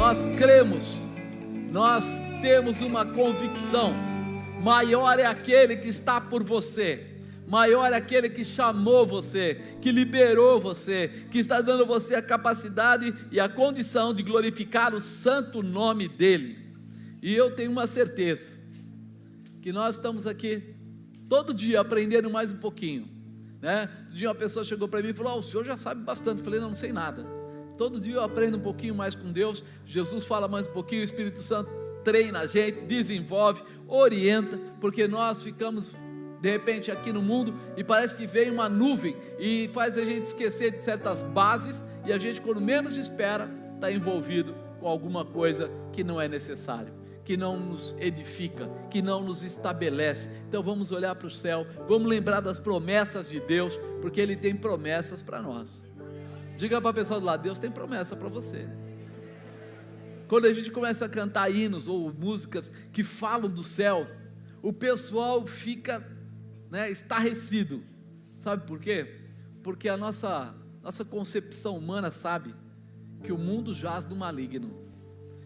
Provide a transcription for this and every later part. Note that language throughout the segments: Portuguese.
nós cremos, nós temos uma convicção: maior é aquele que está por você, maior é aquele que chamou você, que liberou você, que está dando a você a capacidade e a condição de glorificar o santo nome dEle. E eu tenho uma certeza, que nós estamos aqui todo dia aprendendo mais um pouquinho, né? Um dia uma pessoa chegou para mim e falou: o senhor já sabe bastante. Eu falei: não sei nada. Todo dia eu aprendo um pouquinho mais com Deus. Jesus fala mais um pouquinho, o Espírito Santo treina a gente, desenvolve, orienta, porque nós ficamos de repente aqui no mundo e parece que vem uma nuvem e faz a gente esquecer de certas bases, e a gente, quando menos espera, está envolvido com alguma coisa que não é necessário, que não nos edifica, que não nos estabelece. Então vamos olhar para o céu, vamos lembrar das promessas de Deus, porque Ele tem promessas para nós. Diga para a pessoa do lado: Deus tem promessa para você. Quando a gente começa a cantar hinos ou músicas que falam do céu, o pessoal fica, estarrecido. Sabe por quê? Porque a nossa concepção humana sabe que o mundo jaz do maligno,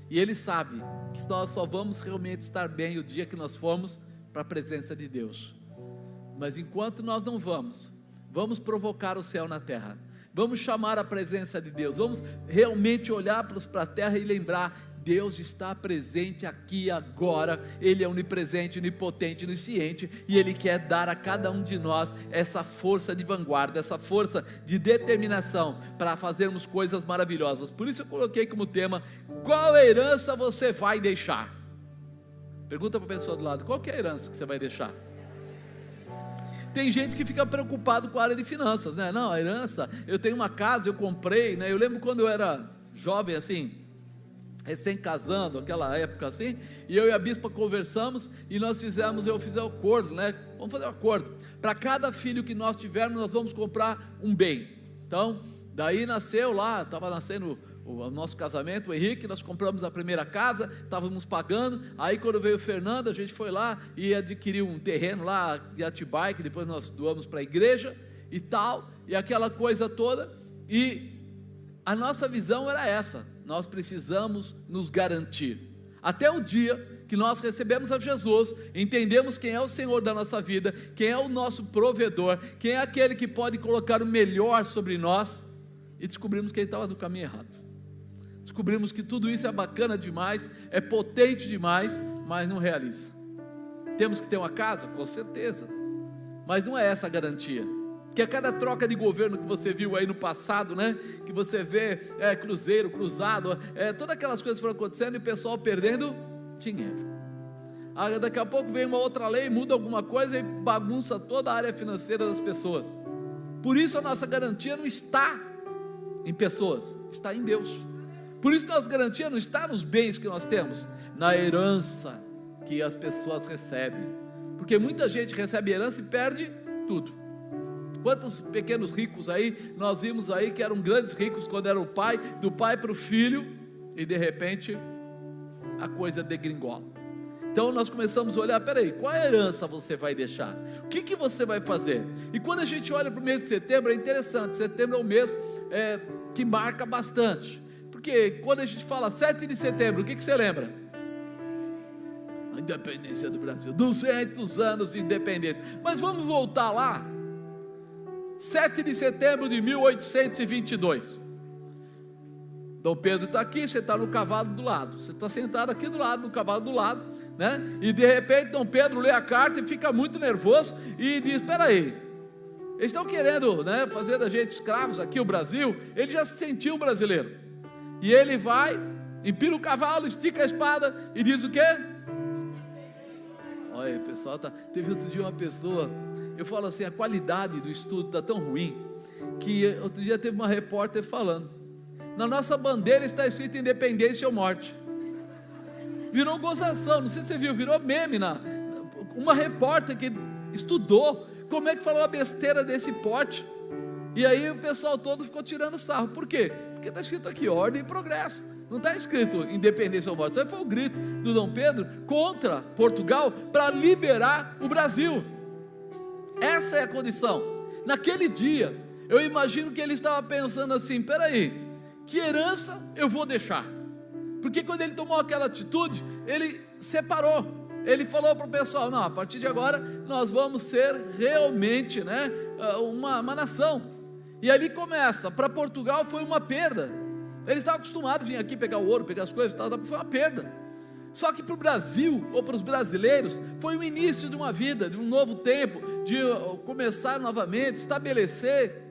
e ele sabe que nós só vamos realmente estar bem o dia que nós formos para a presença de Deus. Mas enquanto nós não vamos provocar o céu na terra, vamos chamar a presença de Deus, vamos realmente olhar para a terra e lembrar: Deus está presente aqui agora, Ele é onipresente, onipotente, onisciente, e Ele quer dar a cada um de nós essa força de vanguarda, essa força de determinação para fazermos coisas maravilhosas. Por isso eu coloquei como tema: qual herança você vai deixar? Pergunta para a pessoa do lado: qual que é a herança que você vai deixar? Tem gente que fica preocupado com a área de finanças, né? Não, a herança, eu tenho uma casa, eu comprei, né? Eu lembro quando eu era jovem assim, recém-casando, aquela época assim, e eu e a bispa conversamos, e eu fiz um acordo, né? Vamos fazer um acordo: para cada filho que nós tivermos, nós vamos comprar um bem. Então, daí nasceu lá, estava nascendo o nosso casamento, o Henrique, nós compramos a primeira casa, estávamos pagando. Aí quando veio o Fernando, a gente foi lá e adquiriu um terreno lá em Atibaia, que depois nós doamos para a igreja e tal, e aquela coisa toda. E a nossa visão era essa: nós precisamos nos garantir, até o dia que nós recebemos a Jesus, entendemos quem é o Senhor da nossa vida, quem é o nosso provedor, quem é aquele que pode colocar o melhor sobre nós, e descobrimos que ele estava no caminho errado. Descobrimos que tudo isso é bacana demais, é potente demais, mas não realiza. Temos que ter uma casa? Com certeza, mas não é essa a garantia. Porque a cada troca de governo que você viu aí no passado, né, que você vê cruzeiro, cruzado, todas aquelas coisas foram acontecendo e o pessoal perdendo dinheiro. Daqui a pouco vem uma outra lei, muda alguma coisa e bagunça toda a área financeira das pessoas. Por isso a nossa garantia não está em pessoas, está em Deus. Por isso nossa garantia não está nos bens que nós temos, na herança que as pessoas recebem. Porque muita gente recebe herança e perde tudo. Quantos pequenos ricos aí, nós vimos aí que eram grandes ricos quando era o pai, do pai para o filho, e de repente a coisa degringola. Então nós começamos a olhar: peraí, qual herança você vai deixar? O que você vai fazer? E quando a gente olha para o mês de setembro, é interessante. Setembro é um mês que marca bastante, porque quando a gente fala 7 de setembro, o que você lembra? A independência do Brasil, 200 anos de independência. Mas vamos voltar lá, 7 de setembro de 1822, Dom Pedro está aqui, você está no cavalo do lado, você está sentado aqui do lado, no cavalo do lado, né? E de repente Dom Pedro lê a carta e fica muito nervoso e diz: espera aí, eles estão querendo, né, fazer da gente escravos aqui, o Brasil. Ele já se sentiu um brasileiro, e ele vai, empina o cavalo, estica a espada e diz o quê? Olha aí, pessoal, teve outro dia uma pessoa, eu falo assim, a qualidade do estudo está tão ruim, que outro dia teve uma repórter falando: na nossa bandeira está escrito independência ou morte. Virou gozação, não sei se você viu, virou meme. Uma repórter que estudou, como é que falou uma besteira desse porte? E aí o pessoal todo ficou tirando sarro. Por quê? Porque está escrito aqui ordem e progresso, não está escrito independência ou morte. Isso aí foi o grito do Dom Pedro contra Portugal para liberar o Brasil. Essa é a condição. Naquele dia eu imagino que ele estava pensando assim: peraí, que herança eu vou deixar? Porque quando ele tomou aquela atitude, ele separou. Ele falou para o pessoal: não, a partir de agora nós vamos ser realmente, né, uma nação. E ali começa. Para Portugal foi uma perda. Eles estavam acostumados a vir aqui pegar o ouro, pegar as coisas, foi uma perda. Só que para o Brasil, ou para os brasileiros, foi o início de uma vida, de um novo tempo, de começar novamente, estabelecer.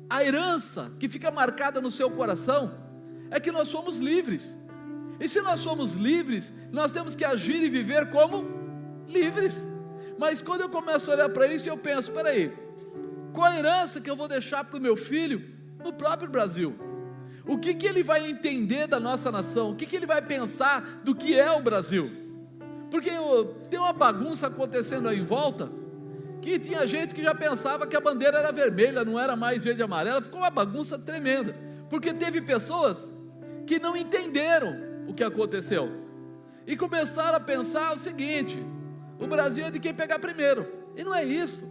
A herança que fica marcada no seu coração é que nós somos livres. E se nós somos livres, nós temos que agir e viver como livres. Mas quando eu começo a olhar para isso, eu penso: espera aí, qual a herança que eu vou deixar para o meu filho no próprio Brasil? O que ele vai entender da nossa nação? O que ele vai pensar do que é o Brasil? Porque tem uma bagunça acontecendo aí em volta, que tinha gente que já pensava que a bandeira era vermelha, não era mais verde e amarela. Ficou uma bagunça tremenda, porque teve pessoas que não entenderam o que aconteceu, e começaram a pensar o seguinte: o Brasil é de quem pegar primeiro, e não é isso.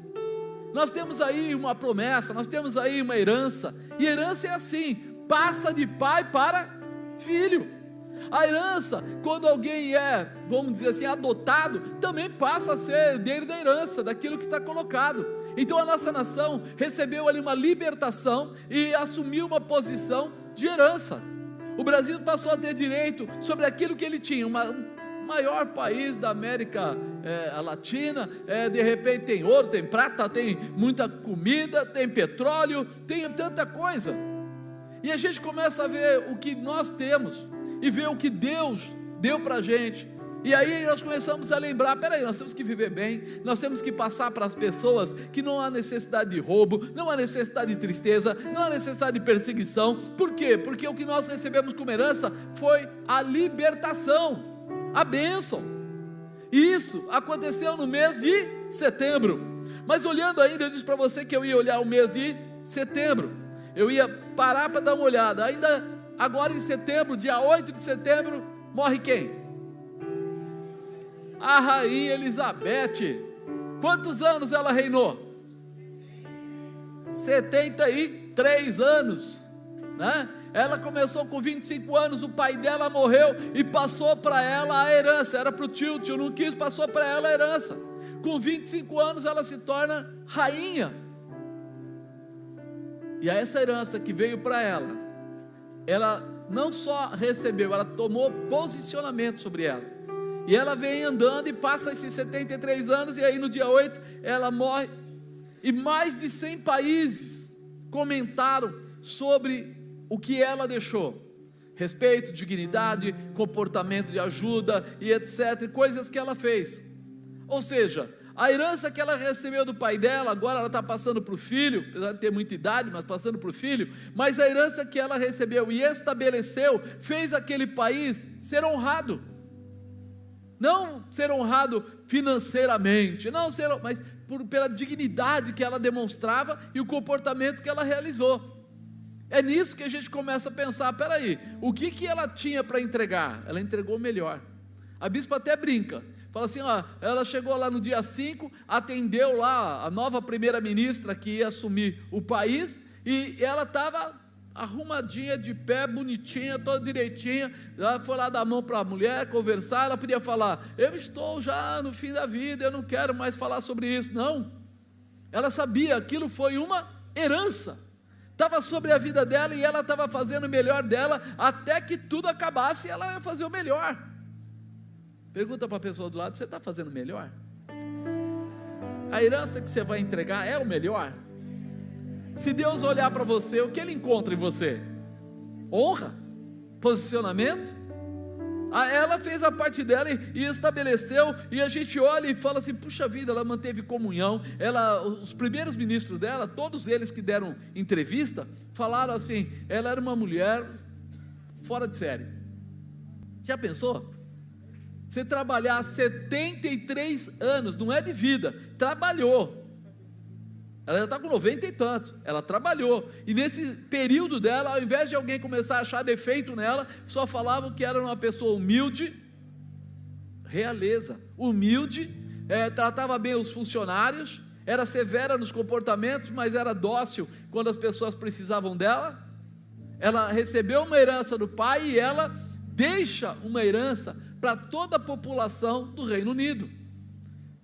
Nós temos aí uma promessa, nós temos aí uma herança, e herança é assim, passa de pai para filho. A herança, quando alguém é, vamos dizer assim, adotado, também passa a ser herdeiro da herança, daquilo que está colocado. Então a nossa nação recebeu ali uma libertação e assumiu uma posição de herança. O Brasil passou a ter direito sobre aquilo que ele tinha, o maior país da América Latina, de repente tem ouro, tem prata, tem muita comida, tem petróleo, tem tanta coisa. E a gente começa a ver o que nós temos, e ver o que Deus deu para a gente, e aí nós começamos a lembrar: peraí, nós temos que viver bem, nós temos que passar para as pessoas que não há necessidade de roubo, não há necessidade de tristeza, não há necessidade de perseguição. Por quê? Porque o que nós recebemos como herança foi a libertação, a bênção, e isso aconteceu no mês de setembro. Mas olhando ainda, eu disse para você que eu ia olhar o mês de setembro, eu ia parar para dar uma olhada. Ainda agora em setembro, dia 8 de setembro, morre quem? A rainha Elizabeth. Quantos anos ela reinou? 73 anos, né? Ela começou com 25 anos, o pai dela morreu e passou para ela a herança. Era para o tio não quis, passou para ela a herança. Com 25 anos ela se torna rainha. E essa herança que veio para ela não só recebeu, ela tomou posicionamento sobre ela. E ela vem andando e passa esses 73 anos, e aí no dia 8 ela morre. E mais de 100 países comentaram sobre o que ela deixou: respeito, dignidade, comportamento de ajuda e etc, coisas que ela fez. Ou seja, a herança que ela recebeu do pai dela, agora ela está passando para o filho, apesar de ter muita idade, mas passando para o filho. Mas a herança que ela recebeu e estabeleceu, fez aquele país ser honrado. Não ser honrado financeiramente, não ser, mas pela dignidade que ela demonstrava e o comportamento que ela realizou. É nisso que a gente começa a pensar: peraí, o que ela tinha para entregar? Ela entregou o melhor. A bispa até brinca, fala assim: ó, ela chegou lá no dia 5, atendeu lá a nova primeira-ministra que ia assumir o país, e ela estava arrumadinha, de pé, bonitinha, toda direitinha. Ela foi lá dar a mão para a mulher, conversar. Ela podia falar: eu estou já no fim da vida, eu não quero mais falar sobre isso. Não, ela sabia, aquilo foi uma herança, estava sobre a vida dela, e ela estava fazendo o melhor dela, até que tudo acabasse, e ela ia fazer o melhor. Pergunta para a pessoa do lado: você está fazendo o melhor? A herança que você vai entregar é o melhor? Se Deus olhar para você, o que Ele encontra em você? Honra? Posicionamento? Ela fez a parte dela e estabeleceu, e a gente olha e fala assim: puxa vida, ela manteve comunhão. Os primeiros ministros dela, todos eles que deram entrevista, falaram assim: ela era uma mulher fora de série. Já pensou? Você trabalhar 73 anos, não é de vida, trabalhou. Ela já está com 90 e tantos, ela trabalhou, e nesse período dela, ao invés de alguém começar a achar defeito nela, só falavam que era uma pessoa humilde, realeza, humilde, tratava bem os funcionários, era severa nos comportamentos, mas era dócil quando as pessoas precisavam dela. Ela recebeu uma herança do pai, e ela deixa uma herança para toda a população do Reino Unido.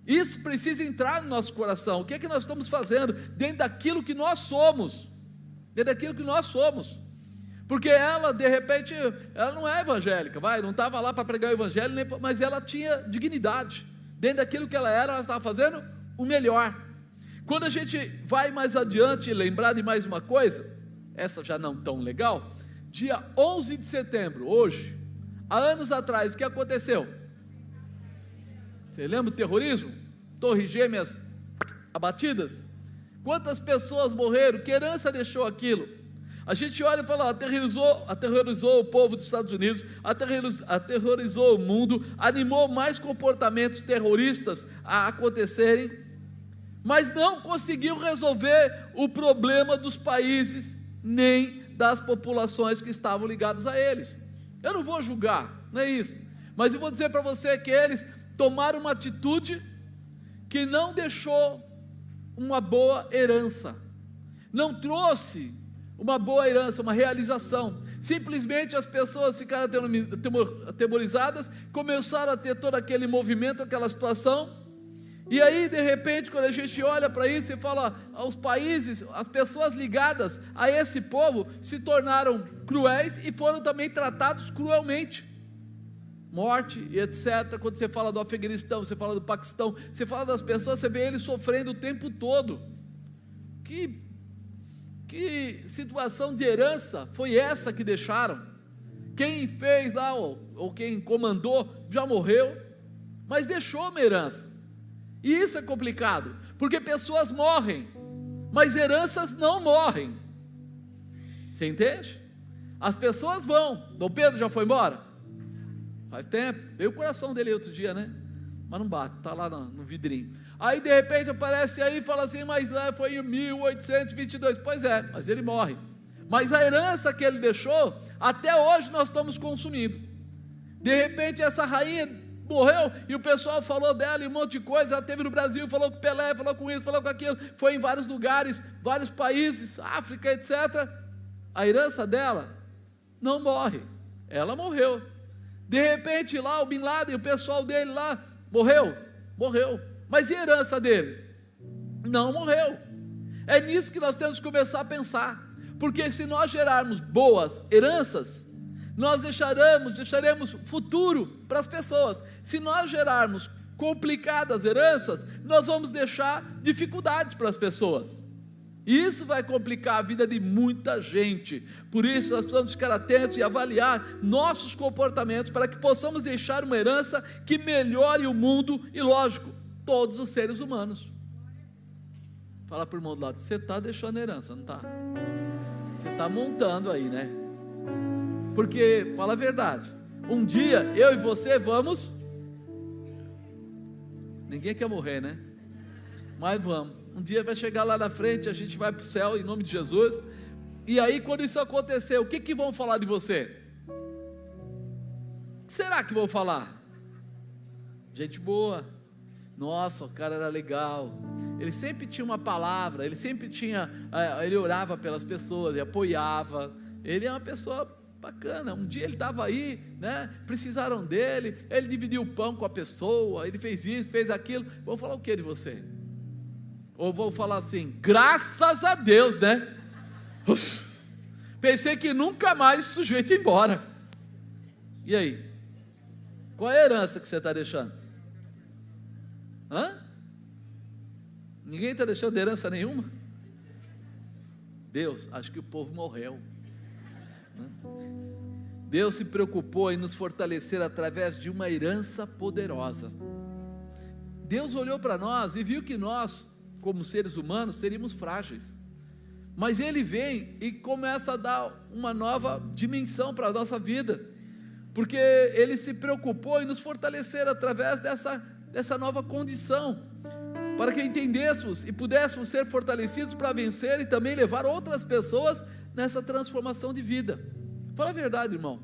Isso precisa entrar no nosso coração. O que é que nós estamos fazendo dentro daquilo que nós somos? Dentro daquilo que nós somos. Porque ela, de repente, ela não é evangélica, não estava lá para pregar o evangelho, mas ela tinha dignidade. Dentro daquilo que ela estava fazendo o melhor. Quando a gente vai mais adiante e lembrar de mais uma coisa, essa já não tão legal, dia 11 de setembro, hoje, há anos atrás, o que aconteceu? Você lembra do terrorismo? Torres Gêmeas abatidas? Quantas pessoas morreram? Que herança deixou aquilo? A gente olha e fala, aterrorizou o povo dos Estados Unidos, aterrorizou o mundo, animou mais comportamentos terroristas a acontecerem, mas não conseguiu resolver o problema dos países, nem das populações que estavam ligadas a eles. Eu não vou julgar, não é isso, mas eu vou dizer para você que eles tomaram uma atitude que não deixou uma boa herança, não trouxe uma boa herança, uma realização. Simplesmente as pessoas ficaram atemorizadas, começaram a ter todo aquele movimento, aquela situação, e aí de repente quando a gente olha para isso e fala, os países, as pessoas ligadas a esse povo se tornaram cruéis e foram também tratados cruelmente, morte e etc. Quando você fala do Afeganistão, você fala do Paquistão, você fala das pessoas, você vê eles sofrendo o tempo todo. Que situação de herança foi essa que deixaram? Quem fez lá, ou quem comandou, já morreu, mas deixou uma herança. E isso é complicado, porque pessoas morrem, mas heranças não morrem. Você entende? As pessoas vão. Dom Pedro já foi embora? Faz tempo. Veio o coração dele outro dia, né? Mas não bate, está lá no vidrinho. Aí de repente aparece aí e fala assim, mas lá foi em 1822, pois é, mas ele morre, mas a herança que ele deixou, até hoje nós estamos consumindo. De repente essa rainha morreu, e o pessoal falou dela e um monte de coisa, ela esteve no Brasil, falou com Pelé, falou com isso, falou com aquilo, foi em vários lugares, vários países, África, etc. A herança dela não morre, ela morreu. De repente lá o Bin Laden, o pessoal dele lá, morreu, mas e a herança dele? Não morreu. É nisso que nós temos que começar a pensar, porque se nós gerarmos boas heranças, nós deixaremos futuro para as pessoas. Se nós gerarmos complicadas heranças, nós vamos deixar dificuldades para as pessoas, e isso vai complicar a vida de muita gente. Por isso nós precisamos ficar atentos e avaliar nossos comportamentos, para que possamos deixar uma herança que melhore o mundo e, lógico, todos os seres humanos. Fala para o irmão do lado, você está deixando herança, não está? Você está montando aí, né? Porque, fala a verdade, um dia eu e você vamos, ninguém quer morrer, né? Mas vamos, um dia vai chegar lá na frente, a gente vai para o céu em nome de Jesus, e aí quando isso acontecer, o que vão falar de você? O que será que vão falar? Gente boa, nossa, o cara era legal, ele sempre tinha uma palavra, ele orava pelas pessoas, ele apoiava, ele é uma pessoa bacana. Um dia ele estava aí, né? Precisaram dele, ele dividiu o pão com a pessoa, ele fez isso, fez aquilo. Vou falar o que de você? Ou vou falar assim, graças a Deus, né? Uf, pensei que nunca mais esse sujeito ia embora. E aí? Qual é a herança que você está deixando? Ninguém está deixando herança nenhuma? Deus, acho que o povo morreu. Deus se preocupou em nos fortalecer através de uma herança poderosa. Deus olhou para nós e viu que nós, como seres humanos, seríamos frágeis, mas Ele vem e começa a dar uma nova dimensão para a nossa vida, porque Ele se preocupou em nos fortalecer através dessa nova condição, para que entendêssemos e pudéssemos ser fortalecidos para vencer e também levar outras pessoas nessa transformação de vida. Fala a verdade, irmão,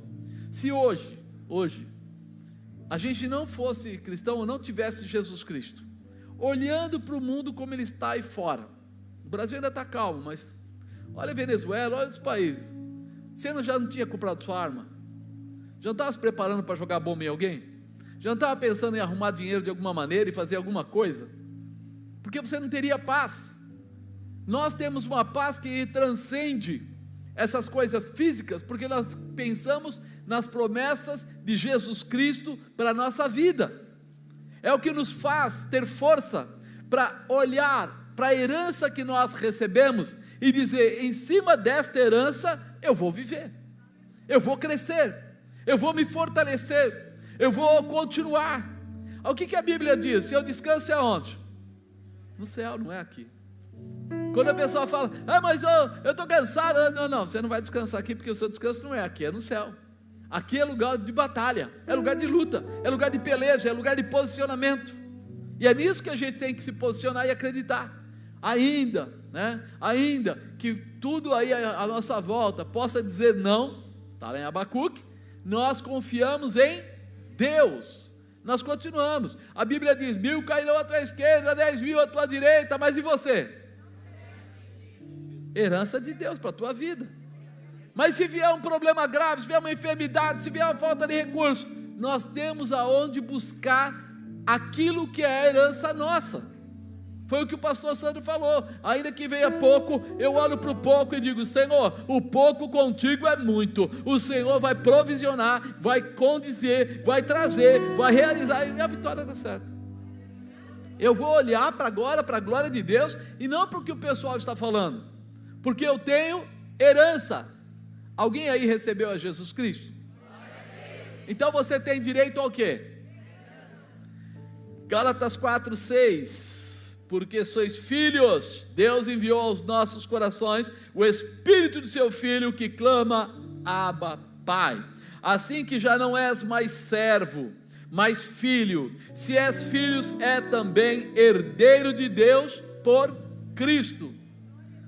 se hoje a gente não fosse cristão, ou não tivesse Jesus Cristo, olhando para o mundo como ele está aí fora, o Brasil ainda está calmo, mas olha a Venezuela, olha os países, você já não tinha comprado sua arma? Já não estava se preparando para jogar bomba em alguém? Já não estava pensando em arrumar dinheiro de alguma maneira e fazer alguma coisa? Porque você não teria paz. Nós temos uma paz que transcende essas coisas físicas, porque nós pensamos nas promessas de Jesus Cristo para a nossa vida. É o que nos faz ter força para olhar para a herança que nós recebemos e dizer: em cima desta herança eu vou viver, eu vou crescer, eu vou me fortalecer, eu vou continuar. O que a Bíblia diz? Se eu descanso é onde? No céu, não é aqui. Quando a pessoa fala: mas eu estou cansado. Não, você não vai descansar aqui, porque o seu descanso não é aqui, é no céu. Aqui é lugar de batalha, é lugar de luta, é lugar de peleja, é lugar de posicionamento. E é nisso que a gente tem que se posicionar e acreditar. Ainda que tudo aí à nossa volta possa dizer não, está lá em Abacuque, nós confiamos em Deus. Nós continuamos. A Bíblia diz: 1000 cairão à tua esquerda, 10.000 à tua direita, mas e você? Herança de Deus para a tua vida. Mas se vier um problema grave, se vier uma enfermidade, se vier uma falta de recurso, nós temos aonde buscar aquilo que é a herança nossa. Foi o que o pastor Sandro falou: ainda que venha pouco, eu olho para o pouco e digo: Senhor, o pouco contigo é muito. O Senhor vai provisionar, vai condizer, vai trazer, vai realizar, e a vitória dá certo. Eu vou olhar para agora, para a glória de Deus, e não para o que o pessoal está falando, porque eu tenho herança. Alguém aí recebeu a Jesus Cristo? Então você tem direito ao quê? Gálatas 4:6: porque sois filhos, Deus enviou aos nossos corações o Espírito do seu Filho, que clama: Abba, Pai. Assim que já não és mais servo, mas filho. Se és filho, é também herdeiro de Deus por Cristo.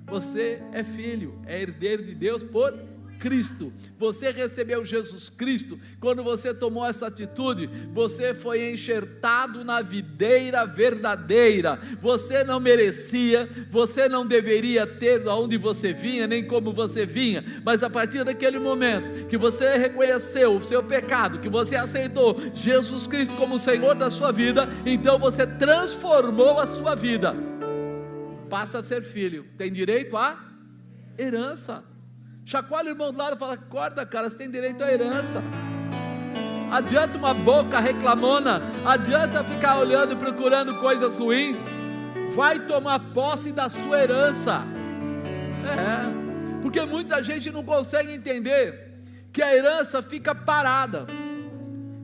Você é filho, é herdeiro de Deus por Cristo. Você recebeu Jesus Cristo. Quando você tomou essa atitude, você foi enxertado na videira verdadeira. Você não merecia, você não deveria ter de onde você vinha, nem como você vinha, mas a partir daquele momento que você reconheceu o seu pecado, que você aceitou Jesus Cristo como o Senhor da sua vida, então você transformou a sua vida, passa a ser filho, tem direito à herança. Chacoalha o irmão do lado e fala: acorda, cara, você tem direito à herança. Adianta uma boca reclamona, adianta ficar olhando e procurando coisas ruins. Vai tomar posse da sua herança. Porque muita gente não consegue entender que a herança fica parada.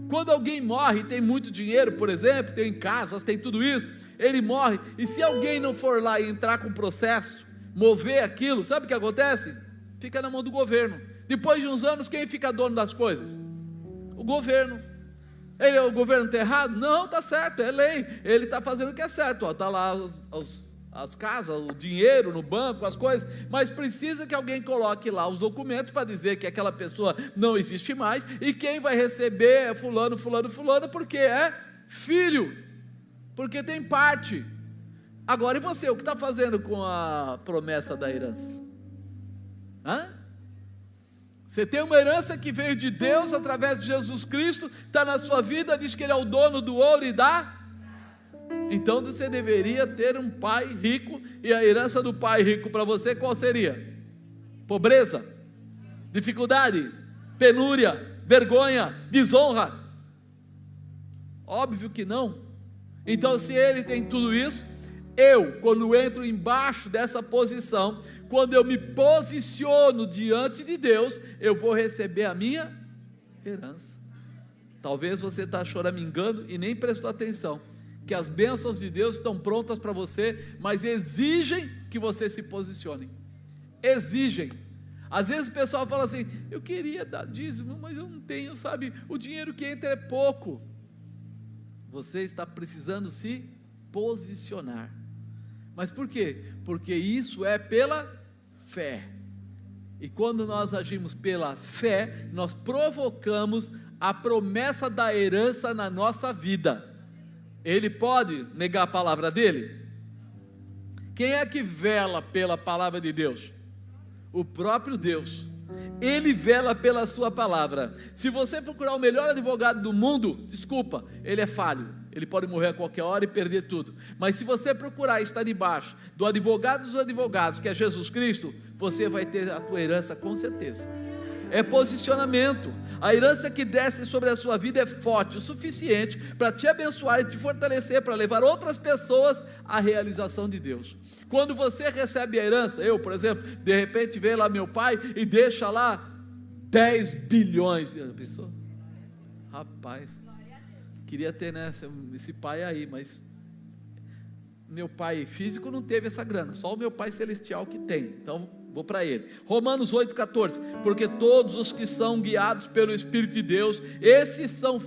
Quando alguém morre, tem muito dinheiro, por exemplo, tem casas, tem tudo isso, ele morre, e se alguém não for lá e entrar com processo, mover aquilo, sabe o que acontece? Fica na mão do governo. Depois de uns anos, quem fica dono das coisas? O governo. O governo está errado? Não, está certo, é lei. Ele está fazendo o que é certo. Está lá as casas, o dinheiro no banco, as coisas. Mas precisa que alguém coloque lá os documentos para dizer que aquela pessoa não existe mais. E quem vai receber é fulano, fulano, fulano, porque é filho. Porque tem parte. Agora, e você? O que está fazendo com a promessa da herança? Você tem uma herança que veio de Deus através de Jesus Cristo, está na sua vida, diz que Ele é o dono do ouro e da... Então você deveria ter um pai rico, e a herança do pai rico para você qual seria? Pobreza, dificuldade, penúria, vergonha, desonra? Óbvio que não. Então, se ele tem tudo isso, quando entro embaixo dessa posição, quando eu me posiciono diante de Deus, eu vou receber a minha herança. Talvez você está choramingando e nem prestou atenção, que as bênçãos de Deus estão prontas para você, mas exigem que você se posicione. Exigem. Às vezes o pessoal fala assim: eu queria dar dízimo, mas eu não tenho, sabe, o dinheiro que entra é pouco. Você está precisando se posicionar. Mas por quê? Porque isso é pela fé. E quando nós agimos pela fé, nós provocamos a promessa da herança na nossa vida. Ele pode negar a palavra dele? Quem é que vela pela palavra de Deus? O próprio Deus. Ele vela pela sua palavra. Se você procurar o melhor advogado do mundo, desculpa, ele é falho, ele pode morrer a qualquer hora e perder tudo. Mas se você procurar estar debaixo do advogado dos advogados, que é Jesus Cristo, você vai ter a tua herança com certeza. É posicionamento. A herança que desce sobre a sua vida é forte o suficiente para te abençoar e te fortalecer, para levar outras pessoas à realização de Deus. Quando você recebe a herança, eu, por exemplo, de repente vem lá meu pai e deixa lá 10 bilhões. Já pensou? Rapaz, queria ter, né, esse pai aí, mas meu pai físico não teve essa grana, só o meu pai celestial que tem. Então vou para ele. Romanos 8,14, porque todos os que são guiados pelo Espírito de Deus, esses são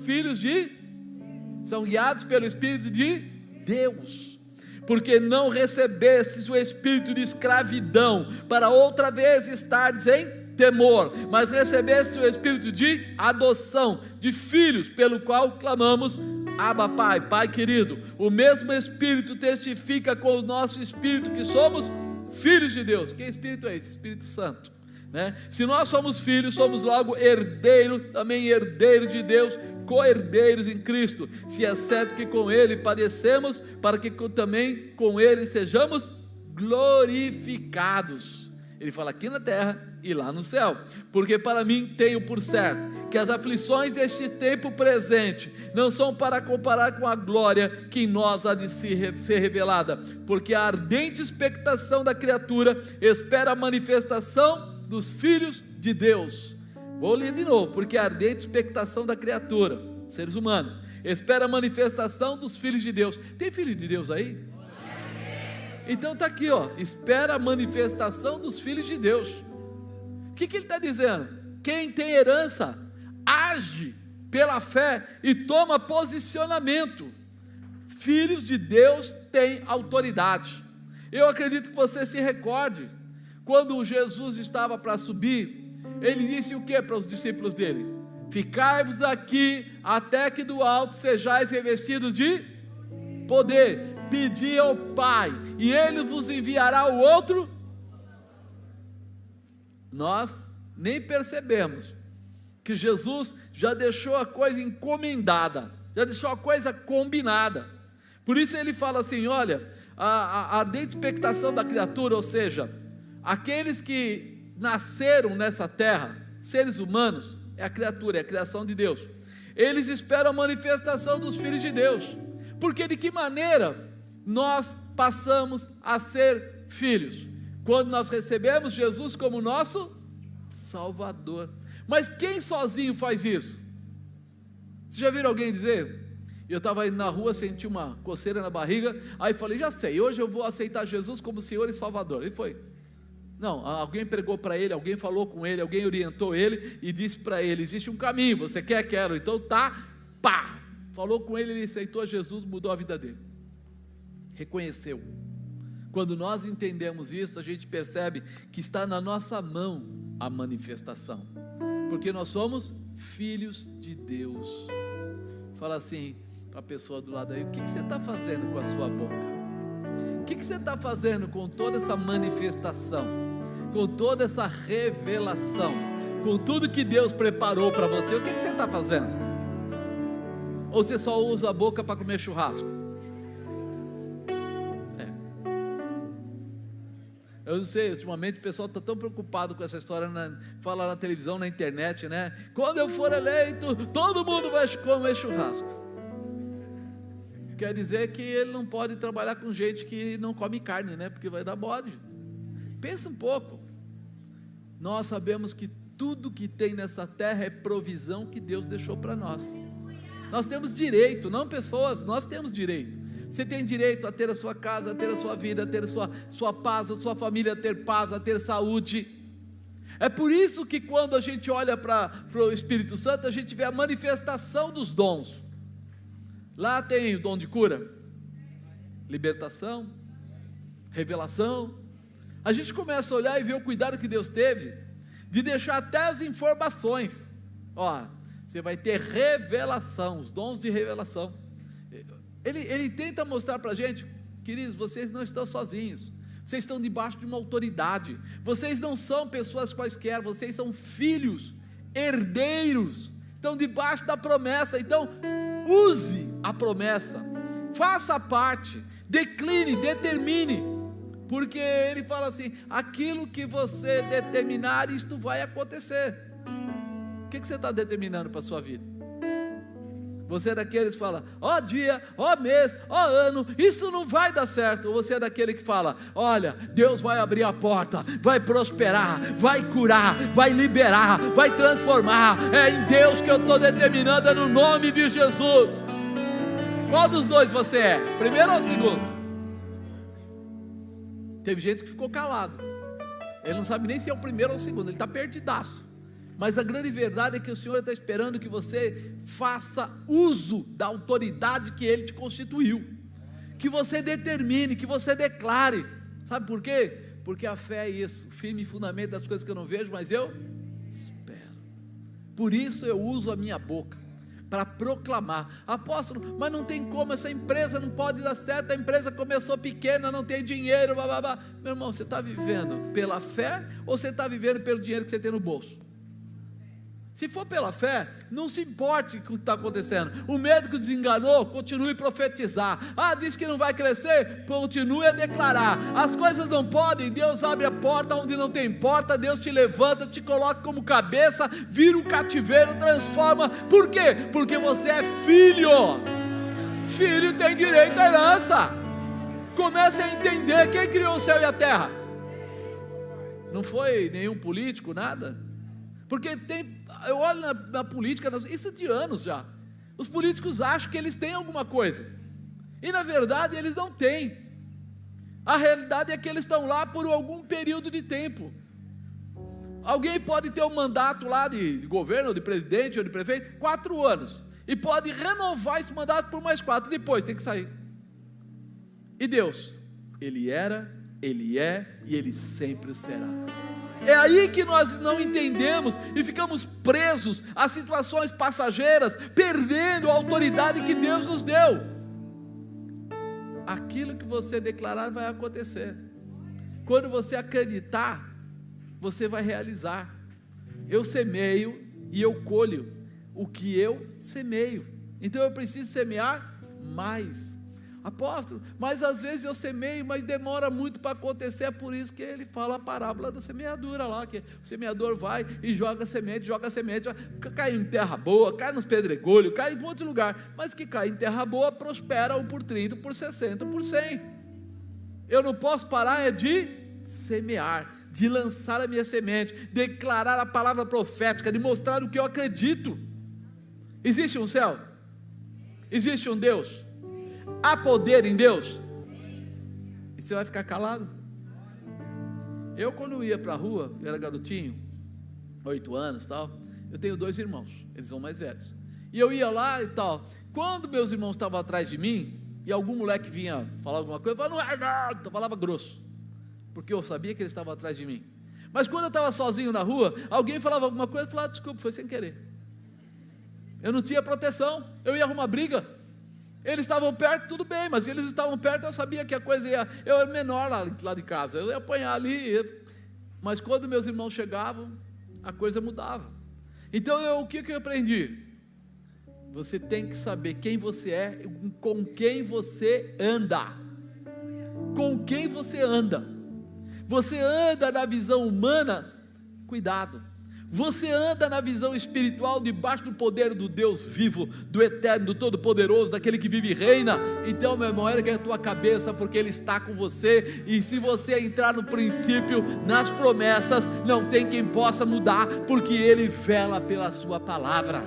são guiados pelo Espírito de Deus, porque não recebestes o espírito de escravidão, para outra vez estardes em temor, mas recebeste o espírito de adoção, de filhos, pelo qual clamamos, Abba Pai. Pai querido, o mesmo Espírito testifica com o nosso espírito que somos filhos de Deus. Que espírito é esse? Espírito Santo, né? Se nós somos filhos, somos logo herdeiro, também herdeiro de Deus, co-herdeiros em Cristo, se é certo que com Ele padecemos, para que também com Ele sejamos glorificados. Ele fala aqui na terra e lá no céu, porque para mim tenho por certo que as aflições deste tempo presente não são para comparar com a glória que em nós há de ser revelada, porque a ardente expectação da criatura espera a manifestação dos filhos de Deus. Vou ler de novo, porque a ardente expectação da criatura, seres humanos, espera a manifestação dos filhos de Deus. Tem filho de Deus aí? Então está aqui, ó, espera a manifestação dos filhos de Deus. O que ele está dizendo? Quem tem herança, age pela fé e toma posicionamento. Filhos de Deus têm autoridade. Eu acredito que você se recorde, quando Jesus estava para subir, ele disse o que para os discípulos dele? Ficai-vos aqui, até que do alto sejais revestidos de poder. Pedi ao Pai, e Ele vos enviará o outro. Nós nem percebemos que Jesus já deixou a coisa encomendada, já deixou a coisa combinada. Por isso ele fala assim, olha, a ardente expectação da criatura, ou seja, aqueles que nasceram nessa terra, seres humanos, é a criatura, é a criação de Deus, eles esperam a manifestação dos filhos de Deus, porque de que maneira nós passamos a ser filhos? Quando nós recebemos Jesus como nosso Salvador. Mas quem sozinho faz isso? Vocês já viram alguém dizer? Eu estava indo na rua, senti uma coceira na barriga, aí falei, já sei, hoje eu vou aceitar Jesus como Senhor e Salvador. E foi. Não, alguém pregou para ele, alguém falou com ele, alguém orientou ele e disse para ele, existe um caminho, você quer? Quero. Então tá, pá, falou com ele, ele aceitou Jesus, mudou a vida dele, reconheceu. Quando nós entendemos isso, a gente percebe que está na nossa mão a manifestação, porque nós somos filhos de Deus. Fala assim para a pessoa do lado aí, o que você está fazendo com a sua boca? O que você está fazendo com toda essa manifestação, com toda essa revelação, com tudo que Deus preparou para você? O que você está fazendo? Ou você só usa a boca para comer churrasco? Eu não sei, ultimamente o pessoal está tão preocupado com essa história, fala na televisão, na internet, né? Quando eu for eleito, todo mundo vai comer churrasco. Quer dizer que ele não pode trabalhar com gente que não come carne, né? Porque vai dar bode. Pensa um pouco. Nós sabemos que tudo que tem nessa terra é provisão que Deus deixou para nós. Nós temos direito, não pessoas, nós temos direito. Você tem direito a ter a sua casa, a ter a sua vida, a ter a sua paz, a sua família, a ter paz, a ter saúde. É por isso que quando a gente olha para o Espírito Santo, a gente vê a manifestação dos dons. Lá tem o dom de cura, libertação, revelação. A gente começa a olhar e ver o cuidado que Deus teve de deixar até as informações. Ó, você vai ter revelação, os dons de revelação. Ele tenta mostrar para a gente, queridos, vocês não estão sozinhos, Vocês estão debaixo de uma autoridade. Vocês não são pessoas quaisquer, vocês são filhos, herdeiros, estão debaixo da promessa. Então, use a promessa, faça parte, decline, determine, porque ele fala assim: aquilo que você determinar, isto vai acontecer. O que você está determinando para a sua vida? Você é daqueles que fala: ó dia, ó mês, ó ano, isso não vai dar certo. Ou você é daquele que fala: olha, Deus vai abrir a porta, vai prosperar, vai curar, vai liberar, vai transformar. É em Deus que eu estou determinando, é no nome de Jesus. Qual dos dois você é? Primeiro ou segundo? Teve gente que ficou calado, ele não sabe nem se é o primeiro ou o segundo, ele está perdidaço. Mas a grande verdade é que o Senhor está esperando que você faça uso da autoridade que Ele te constituiu, que você determine, que você declare. Sabe por quê? Porque a fé é isso, firme fundamento das coisas que eu não vejo, mas eu espero. Por isso eu uso a minha boca para proclamar. Apóstolo, mas não tem como, essa empresa não pode dar certo, a empresa começou pequena, não tem dinheiro, blá, blá, blá. Meu irmão, você está vivendo pela fé ou você está vivendo pelo dinheiro que você tem no bolso? Se for pela fé, não se importe com o que está acontecendo. O médico desenganou, continue a profetizar. Diz que não vai crescer, continue a declarar. As coisas não podem, Deus abre a porta onde não tem porta, Deus te levanta, te coloca como cabeça, vira o cativeiro, transforma. Por quê? Porque você é filho. Filho tem direito à herança. Comece a entender quem criou o céu e a terra. Não foi nenhum político, nada. Porque eu olho na política, isso de anos já, os políticos acham que eles têm alguma coisa, e na verdade eles não têm. A realidade é que eles estão lá por algum período de tempo. Alguém pode ter um mandato lá de governo, ou de presidente, ou de prefeito, 4 anos, e pode renovar esse mandato por mais 4, depois tem que sair. E Deus, Ele era, Ele é, e Ele sempre será. É aí que nós não entendemos e ficamos presos a situações passageiras, perdendo a autoridade que Deus nos deu. Aquilo que você declarar vai acontecer. Quando você acreditar, você vai realizar. Eu semeio e eu colho o que eu semeio. Então eu preciso semear mais. Apóstolo, mas às vezes eu semeio, mas demora muito para acontecer. É por isso que ele fala a parábola da semeadura lá, que o semeador vai e joga semente, cai em terra boa, cai nos pedregulhos, cai em um monte de lugar, mas que cai em terra boa, prospera por 30, por 60, por 100. Eu não posso parar de semear, de lançar a minha semente, declarar a palavra profética, de mostrar o que eu acredito. Existe um céu? Existe um Deus? Há poder em Deus? E você vai ficar calado? Eu, quando ia para a rua, eu era garotinho, 8 anos e tal, eu tenho 2 irmãos, eles são mais velhos, e eu ia lá e tal. Quando meus irmãos estavam atrás de mim, e algum moleque vinha falar alguma coisa, eu falava: não é nada, eu falava grosso, porque eu sabia que eles estavam atrás de mim. Mas quando eu estava sozinho na rua, alguém falava alguma coisa, eu falava: desculpa, foi sem querer. Eu não tinha proteção, eu ia arrumar briga. Eles estavam perto, tudo bem, mas eles estavam perto, eu sabia que a coisa ia... Eu era menor lá de casa, eu ia apanhar ali, mas quando meus irmãos chegavam, a coisa mudava. Então o que eu aprendi? Você tem que saber quem você é, com quem você anda. Com quem você anda. Você anda na visão humana, cuidado. Você anda na visão espiritual, debaixo do poder do Deus vivo, do eterno, do todo-poderoso, daquele que vive e reina. Então, meu irmão, ergue a tua cabeça, porque Ele está com você. E se você entrar no princípio, nas promessas, não tem quem possa mudar, porque Ele vela pela sua palavra.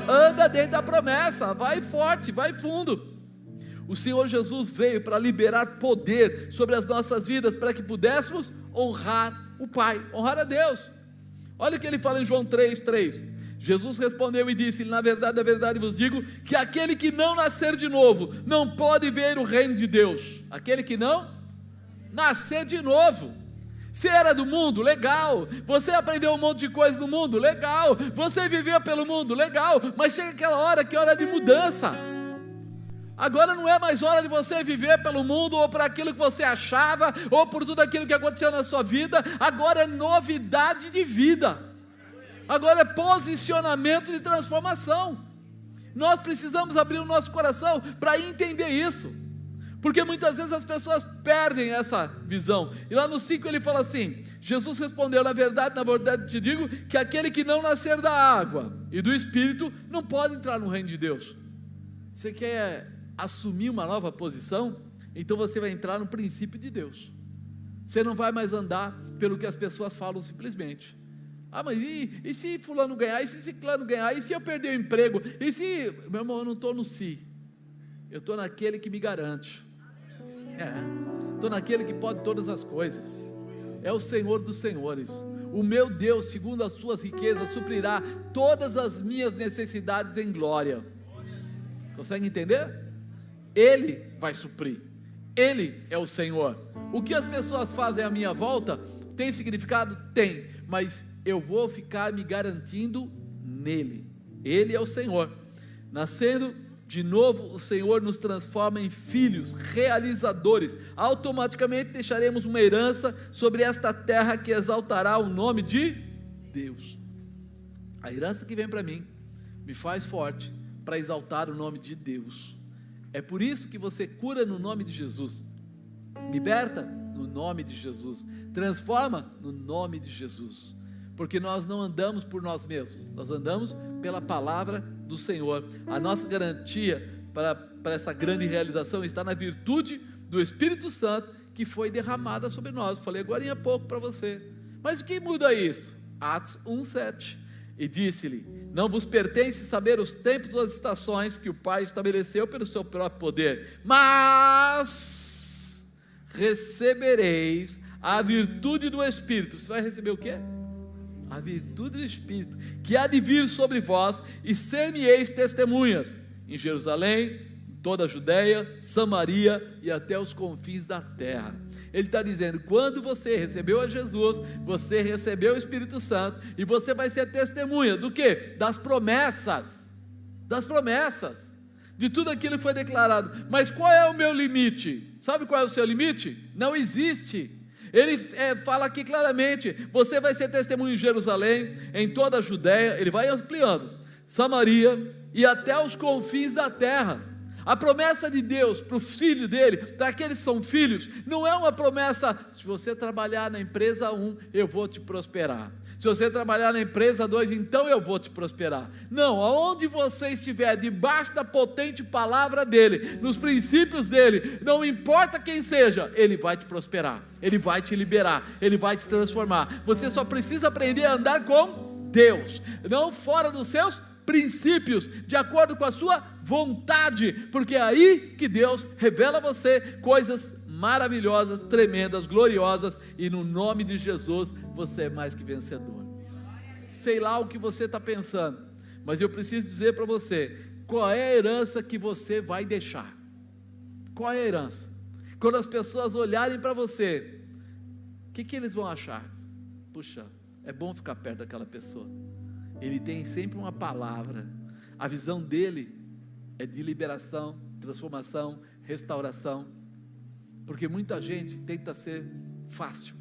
Anda dentro da promessa, vai forte, vai fundo. O Senhor Jesus veio para liberar poder sobre as nossas vidas, para que pudéssemos honrar o Pai, honrar a Deus. Olha o que ele fala em João 3,3. Jesus respondeu e disse: na verdade vos digo, que aquele que não nascer de novo, não pode ver o reino de Deus. Aquele que não nascer de novo. Você era do mundo? Legal. Você aprendeu um monte de coisa no mundo? Legal. Você viveu pelo mundo? Legal. Mas chega aquela hora que é hora de mudança. Agora não é mais hora de você viver pelo mundo, ou por aquilo que você achava, ou por tudo aquilo que aconteceu na sua vida. Agora é novidade de vida. Agora é posicionamento de transformação. Nós precisamos abrir o nosso coração para entender isso, porque muitas vezes as pessoas perdem essa visão. E lá no 5 ele fala assim: Jesus respondeu, na verdade te digo, que aquele que não nascer da água e do Espírito, não pode entrar no reino de Deus. Você quer assumir uma nova posição? Então você vai entrar no princípio de Deus. Você não vai mais andar pelo que as pessoas falam simplesmente. Ah, mas e se fulano ganhar? E se ciclano ganhar? E se eu perder o emprego? E se... Meu irmão, eu não estou no si, eu estou naquele que me garante. Estou naquele que pode todas as coisas. É o Senhor dos senhores. O meu Deus, segundo as suas riquezas, suprirá todas as minhas necessidades em glória. Consegue entender? Ele vai suprir. Ele é o Senhor. O que as pessoas fazem à minha volta tem significado? Tem, mas eu vou ficar me garantindo nele. Ele é o Senhor. Nascendo de novo, o Senhor nos transforma em filhos realizadores. Automaticamente deixaremos uma herança sobre esta terra que exaltará o nome de Deus. A herança que vem para mim me faz forte para exaltar o nome de Deus. É por isso que você cura no nome de Jesus, liberta no nome de Jesus, transforma no nome de Jesus, porque nós não andamos por nós mesmos, nós andamos pela palavra do Senhor. A nossa garantia para essa grande realização está na virtude do Espírito Santo que foi derramada sobre nós. Falei agora há pouco para você, mas o que muda isso? Atos 1:7, e disse-lhe: não vos pertence saber os tempos ou as estações que o Pai estabeleceu pelo seu próprio poder, mas recebereis a virtude do Espírito. Você vai receber o quê? A virtude do Espírito, que há de vir sobre vós, e ser-me-eis testemunhas em Jerusalém, em toda a Judeia, Samaria e até os confins da terra. Ele está dizendo, quando você recebeu a Jesus, você recebeu o Espírito Santo, e você vai ser testemunha do quê? Das promessas, de tudo aquilo que foi declarado. Mas qual é o meu limite? Sabe qual é o seu limite? Não existe. Ele fala aqui claramente, você vai ser testemunho em Jerusalém, em toda a Judeia, ele vai ampliando, Samaria e até os confins da terra. A promessa de Deus para o filho dele, para aqueles que são filhos, não é uma promessa: se você trabalhar na empresa 1, eu vou te prosperar. Se você trabalhar na empresa 2, então eu vou te prosperar. Não, aonde você estiver, debaixo da potente palavra dele, nos princípios dele, não importa quem seja, ele vai te prosperar, ele vai te liberar, ele vai te transformar. Você só precisa aprender a andar com Deus, não fora dos seus princípios, de acordo com a sua vontade, porque é aí que Deus revela a você coisas maravilhosas, tremendas, gloriosas, e no nome de Jesus você é mais que vencedor. Sei lá o que você está pensando, mas eu preciso dizer para você, qual é a herança que você vai deixar? Qual é a herança? Quando as pessoas olharem para você, o que eles vão achar? Puxa, é bom ficar perto daquela pessoa, ele tem sempre uma palavra, a visão dele é de liberação, transformação, restauração, porque muita gente tenta ser fácil,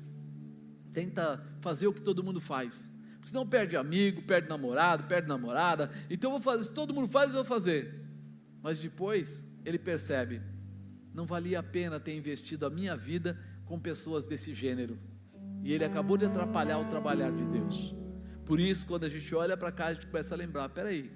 tenta fazer o que todo mundo faz, senão perde amigo, perde namorado, perde namorada. Então eu vou fazer, se todo mundo faz, eu vou fazer, mas depois ele percebe, não valia a pena ter investido a minha vida com pessoas desse gênero, e ele acabou de atrapalhar o trabalhar de Deus. Por isso, quando a gente olha para cá, a gente começa a lembrar, peraí,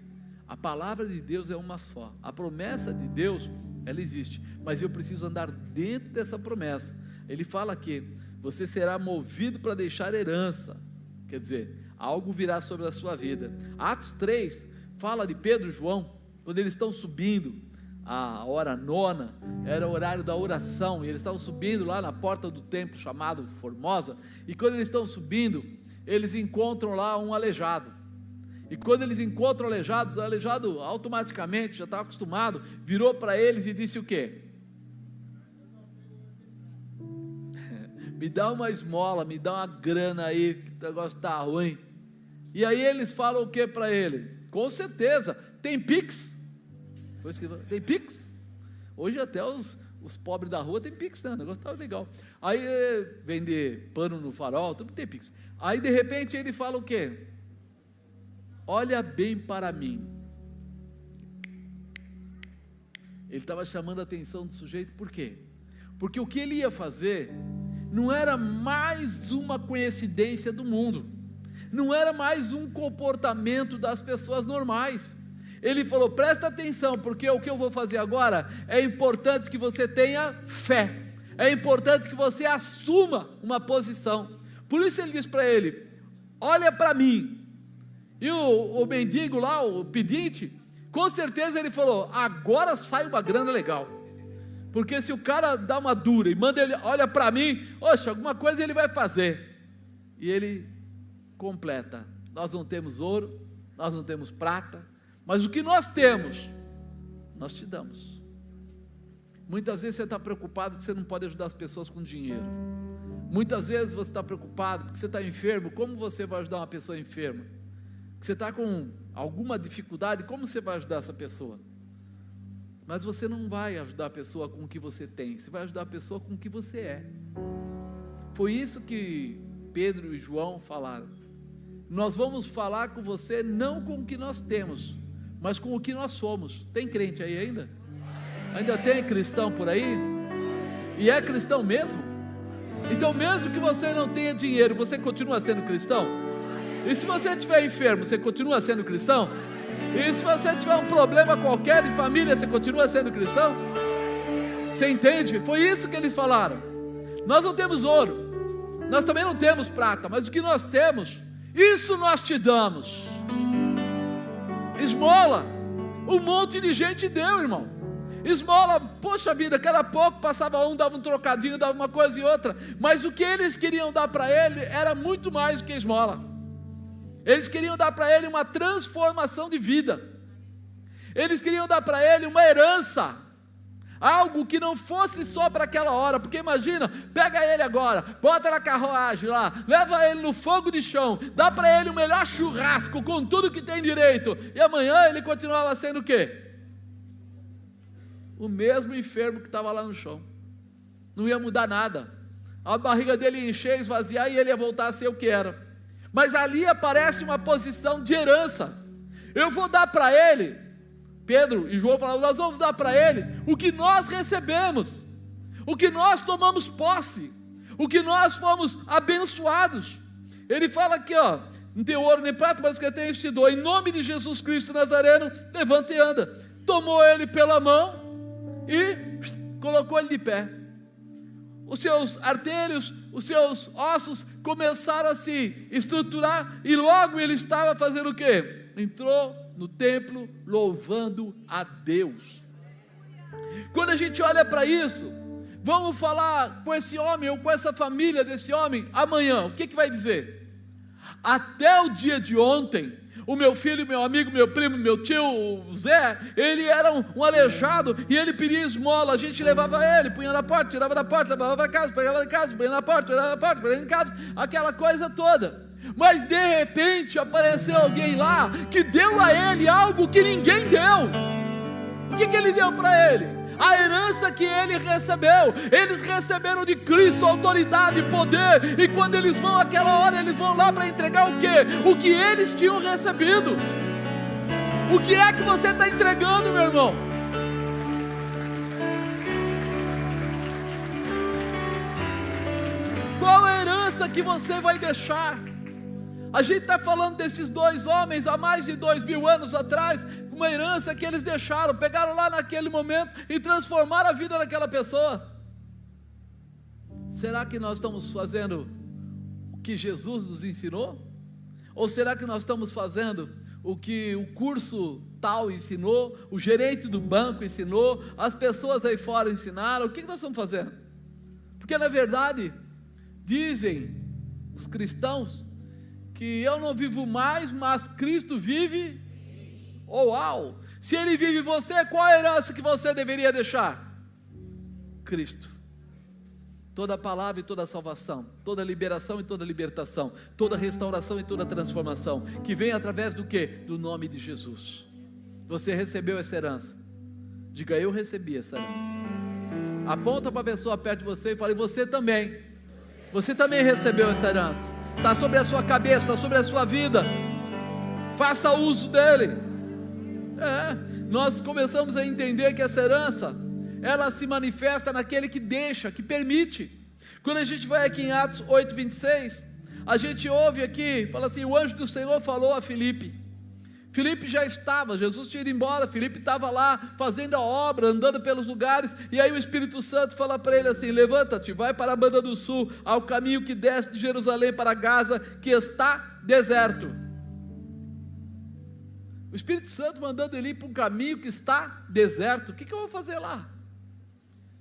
a palavra de Deus é uma só, a promessa de Deus, ela existe, mas eu preciso andar dentro dessa promessa. Ele fala que você será movido para deixar herança, quer dizer, algo virá sobre a sua vida. Atos 3, fala de Pedro e João, quando eles estão subindo, a hora nona, era o horário da oração, e eles estavam subindo lá na porta do templo, chamado Formosa, e quando eles estão subindo, eles encontram lá um aleijado, e quando eles encontram o aleijado automaticamente, já estava acostumado, virou para eles e disse o quê? Me dá uma esmola, me dá uma grana aí, que o negócio está ruim. E aí eles falam o que para ele? Com certeza, tem Pix? Foi isso que ele falou, tem Pix? Hoje até os pobres da rua tem Pix, né? O negócio tá legal. Aí vender pano no farol, tudo tem Pix. Aí de repente ele fala o quê? Olha bem para mim. Ele estava chamando a atenção do sujeito, por quê? Porque o que ele ia fazer não era mais uma coincidência do mundo, não era mais um comportamento das pessoas normais. Ele falou, presta atenção, porque o que eu vou fazer agora é importante que você tenha fé, é importante que você assuma uma posição. Por isso ele diz para ele, olha para mim. E o mendigo lá, o pedinte, com certeza ele falou, agora sai uma grana legal, porque se o cara dá uma dura e manda ele, olha para mim, oxe, alguma coisa ele vai fazer. E ele completa, nós não temos ouro, nós não temos prata, mas o que nós temos, nós te damos. Muitas vezes você está preocupado que você não pode ajudar as pessoas com dinheiro, muitas vezes você está preocupado porque você está enfermo, como você vai ajudar uma pessoa enferma? Que você está com alguma dificuldade, como você vai ajudar essa pessoa? Mas você não vai ajudar a pessoa com o que você tem, você vai ajudar a pessoa com o que você é. Foi isso que Pedro e João falaram. Nós vamos falar com você não com o que nós temos, mas com o que nós somos. Tem crente aí ainda? Ainda tem cristão por aí? E é cristão mesmo? Então mesmo que você não tenha dinheiro, você continua sendo cristão? E se você estiver enfermo, você continua sendo cristão? E se você tiver um problema qualquer de família, você continua sendo cristão? Você entende? Foi isso que eles falaram. Nós não temos ouro, nós também não temos prata, mas o que nós temos, isso nós te damos. Esmola, um monte de gente deu, irmão. Esmola, poxa vida, cada pouco passava um, dava um trocadinho, dava uma coisa e outra, mas o que eles queriam dar para ele era muito mais do que esmola. Eles queriam dar para ele uma transformação de vida, eles queriam dar para ele uma herança, algo que não fosse só para aquela hora, porque imagina, pega ele agora, bota na carruagem lá, leva ele no fogo de chão, dá para ele o melhor churrasco, com tudo que tem direito, e amanhã ele continuava sendo o quê? O mesmo enfermo que estava lá no chão, não ia mudar nada, a barriga dele ia encher, esvaziar, e ele ia voltar a ser o que era. Mas ali aparece uma posição de herança. Eu vou dar para ele, Pedro e João falaram, nós vamos dar para ele o que nós recebemos, o que nós tomamos posse, o que nós fomos abençoados. Ele fala aqui, ó, não tem ouro nem prata, mas o que tem eu te dou, em nome de Jesus Cristo Nazareno, levanta e anda. Tomou ele pela mão e colocou ele de pé. Os seus artérios, os seus ossos começaram a se estruturar, e logo ele estava fazendo o quê? Entrou no templo louvando a Deus. Quando a gente olha para isso, vamos falar com esse homem ou com essa família desse homem amanhã, o que vai dizer? Até o dia de ontem, o meu filho, meu amigo, meu primo, meu tio, o Zé, ele era um aleijado e ele pedia esmola, a gente levava ele, punha na porta, tirava da porta, levava para casa, pegava em casa, punha na porta, tirava da porta, pegava em casa, aquela coisa toda. Mas de repente apareceu alguém lá que deu a ele algo que ninguém deu. O que ele deu para ele? A herança que ele recebeu. Eles receberam de Cristo autoridade e poder, e quando eles vão àquela hora, eles vão lá para entregar o quê? O que eles tinham recebido. O que é que você está entregando, meu irmão? Qual a herança que você vai deixar? A gente está falando desses dois homens há mais de 2000 anos atrás, uma herança que eles deixaram, pegaram lá naquele momento e transformaram a vida daquela pessoa. Será que nós estamos fazendo o que Jesus nos ensinou? Ou será que nós estamos fazendo o que o curso tal ensinou, o gerente do banco ensinou, as pessoas aí fora ensinaram? O que nós estamos fazendo? Porque na verdade, dizem os cristãos, que eu não vivo mais, mas Cristo vive. Oh, uau! Se Ele vive em você, qual a herança que você deveria deixar? Cristo. Toda palavra e toda salvação, toda liberação e toda libertação, toda restauração e toda transformação, que vem através do quê? Do nome de Jesus. Você recebeu essa herança. Diga: eu recebi essa herança. Aponta para a pessoa perto de você e fala: e você também. Você também recebeu essa herança. Está sobre a sua cabeça, está sobre a sua vida. Faça uso dele. Nós começamos a entender que essa herança, ela se manifesta naquele que deixa, que permite. Quando a gente vai aqui em Atos 8:26, a gente ouve aqui, fala assim: o anjo do Senhor falou a Filipe. Filipe já estava, Jesus tinha ido embora, Filipe estava lá fazendo a obra, andando pelos lugares, e aí o Espírito Santo fala para ele assim: levanta-te, vai para a banda do sul, ao caminho que desce de Jerusalém para Gaza, que está deserto. O Espírito Santo mandando ele ir para um caminho que está deserto. O que eu vou fazer lá?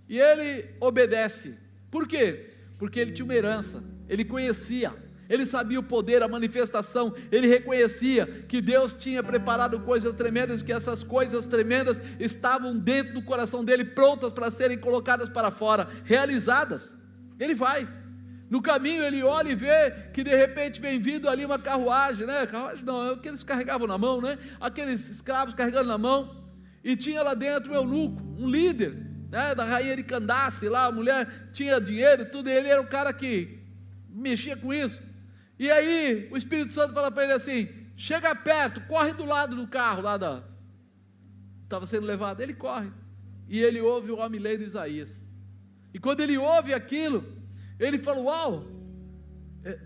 E ele obedece. Por quê? Porque ele tinha uma herança, ele conhecia, ele sabia o poder, a manifestação, ele reconhecia que Deus tinha preparado coisas tremendas, que essas coisas tremendas estavam dentro do coração dele, prontas para serem colocadas para fora, realizadas. Ele vai, no caminho ele olha e vê que de repente vem vindo ali uma carruagem, carruagem não, é o que eles carregavam na mão, aqueles escravos carregando na mão, e tinha lá dentro um eunuco, um líder, da rainha de Candace, lá a mulher tinha dinheiro e tudo, e ele era o cara que mexia com isso. E aí o Espírito Santo fala para ele assim: chega perto, corre do lado do carro, estava sendo levado. Ele corre, e ele ouve o homem lendo Isaías, e quando ele ouve aquilo, ele fala: uau,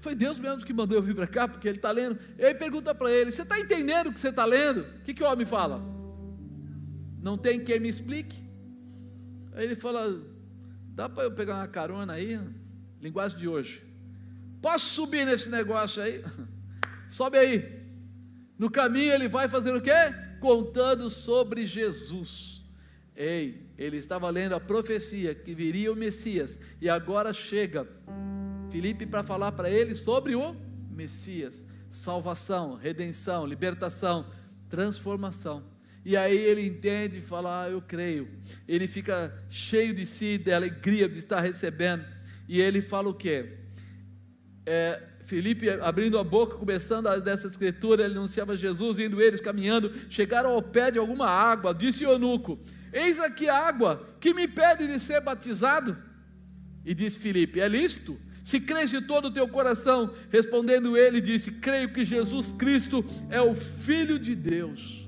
foi Deus mesmo que mandou eu vir para cá, porque ele está lendo. Ele pergunta para ele: você está entendendo o que você está lendo? O que o homem fala? Não tem quem me explique. Aí ele fala: dá para eu pegar uma carona aí? Linguagem de hoje. Posso subir nesse negócio aí? Sobe aí. No caminho ele vai fazer o quê? Contando sobre Jesus. Ele estava lendo a profecia que viria o Messias, e agora chega Filipe para falar para ele sobre o Messias, salvação, redenção, libertação, transformação. E aí ele entende e fala: eu creio. Ele fica cheio de si, de alegria de estar recebendo, e ele fala o quê? Filipe abrindo a boca, começando dessa escritura, ele anunciava Jesus, indo eles caminhando, chegaram ao pé de alguma água. Disse o eunuco: eis aqui a água, que me pede de ser batizado? E disse Filipe: é lícito, se crês de todo o teu coração. Respondendo ele, disse: creio que Jesus Cristo é o Filho de Deus.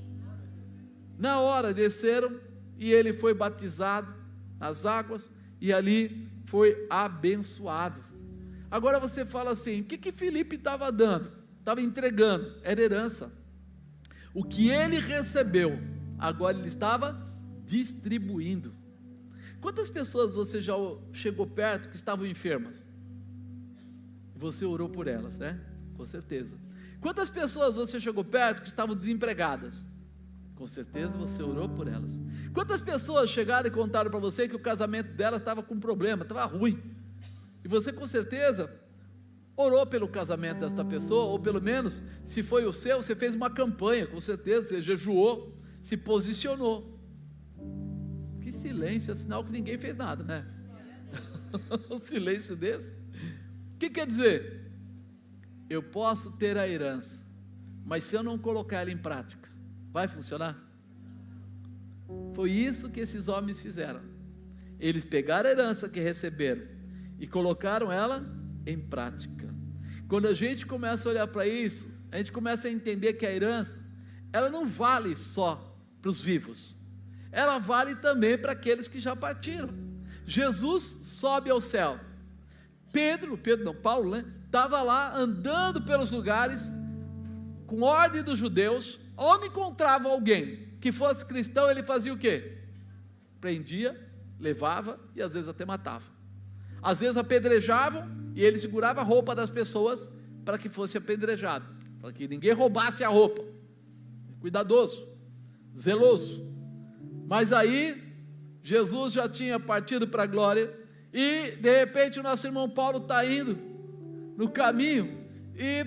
Na hora desceram, e ele foi batizado nas águas, e ali foi abençoado. Agora você fala assim: o que Filipe estava dando? Estava entregando, era herança. O que ele recebeu, agora ele estava distribuindo. Quantas pessoas você já chegou perto que estavam enfermas? Você orou por elas, Com certeza. Quantas pessoas você chegou perto que estavam desempregadas? Com certeza você orou por elas. Quantas pessoas chegaram e contaram para você que o casamento delas estava com problema, estava ruim? E você com certeza orou pelo casamento desta pessoa, ou pelo menos, se foi o seu, você fez uma campanha, com certeza, você jejuou, se posicionou. Que silêncio, é sinal que ninguém fez nada, Um silêncio desse. O que quer dizer? Eu posso ter a herança, mas se eu não colocar ela em prática, vai funcionar? Foi isso que esses homens fizeram. Eles pegaram a herança que receberam e colocaram ela em prática. Quando a gente começa a olhar para isso, a gente começa a entender que a herança, ela não vale só para os vivos, ela vale também para aqueles que já partiram. Jesus sobe ao céu, Paulo, estava lá andando pelos lugares, com ordem dos judeus. Onde encontrava alguém que fosse cristão, ele fazia o quê? Prendia, levava e às vezes até matava. Às vezes apedrejavam, e ele segurava a roupa das pessoas para que fosse apedrejado, para que ninguém roubasse a roupa. Cuidadoso, zeloso. Mas aí Jesus já tinha partido para a glória, e de repente o nosso irmão Paulo está indo no caminho, e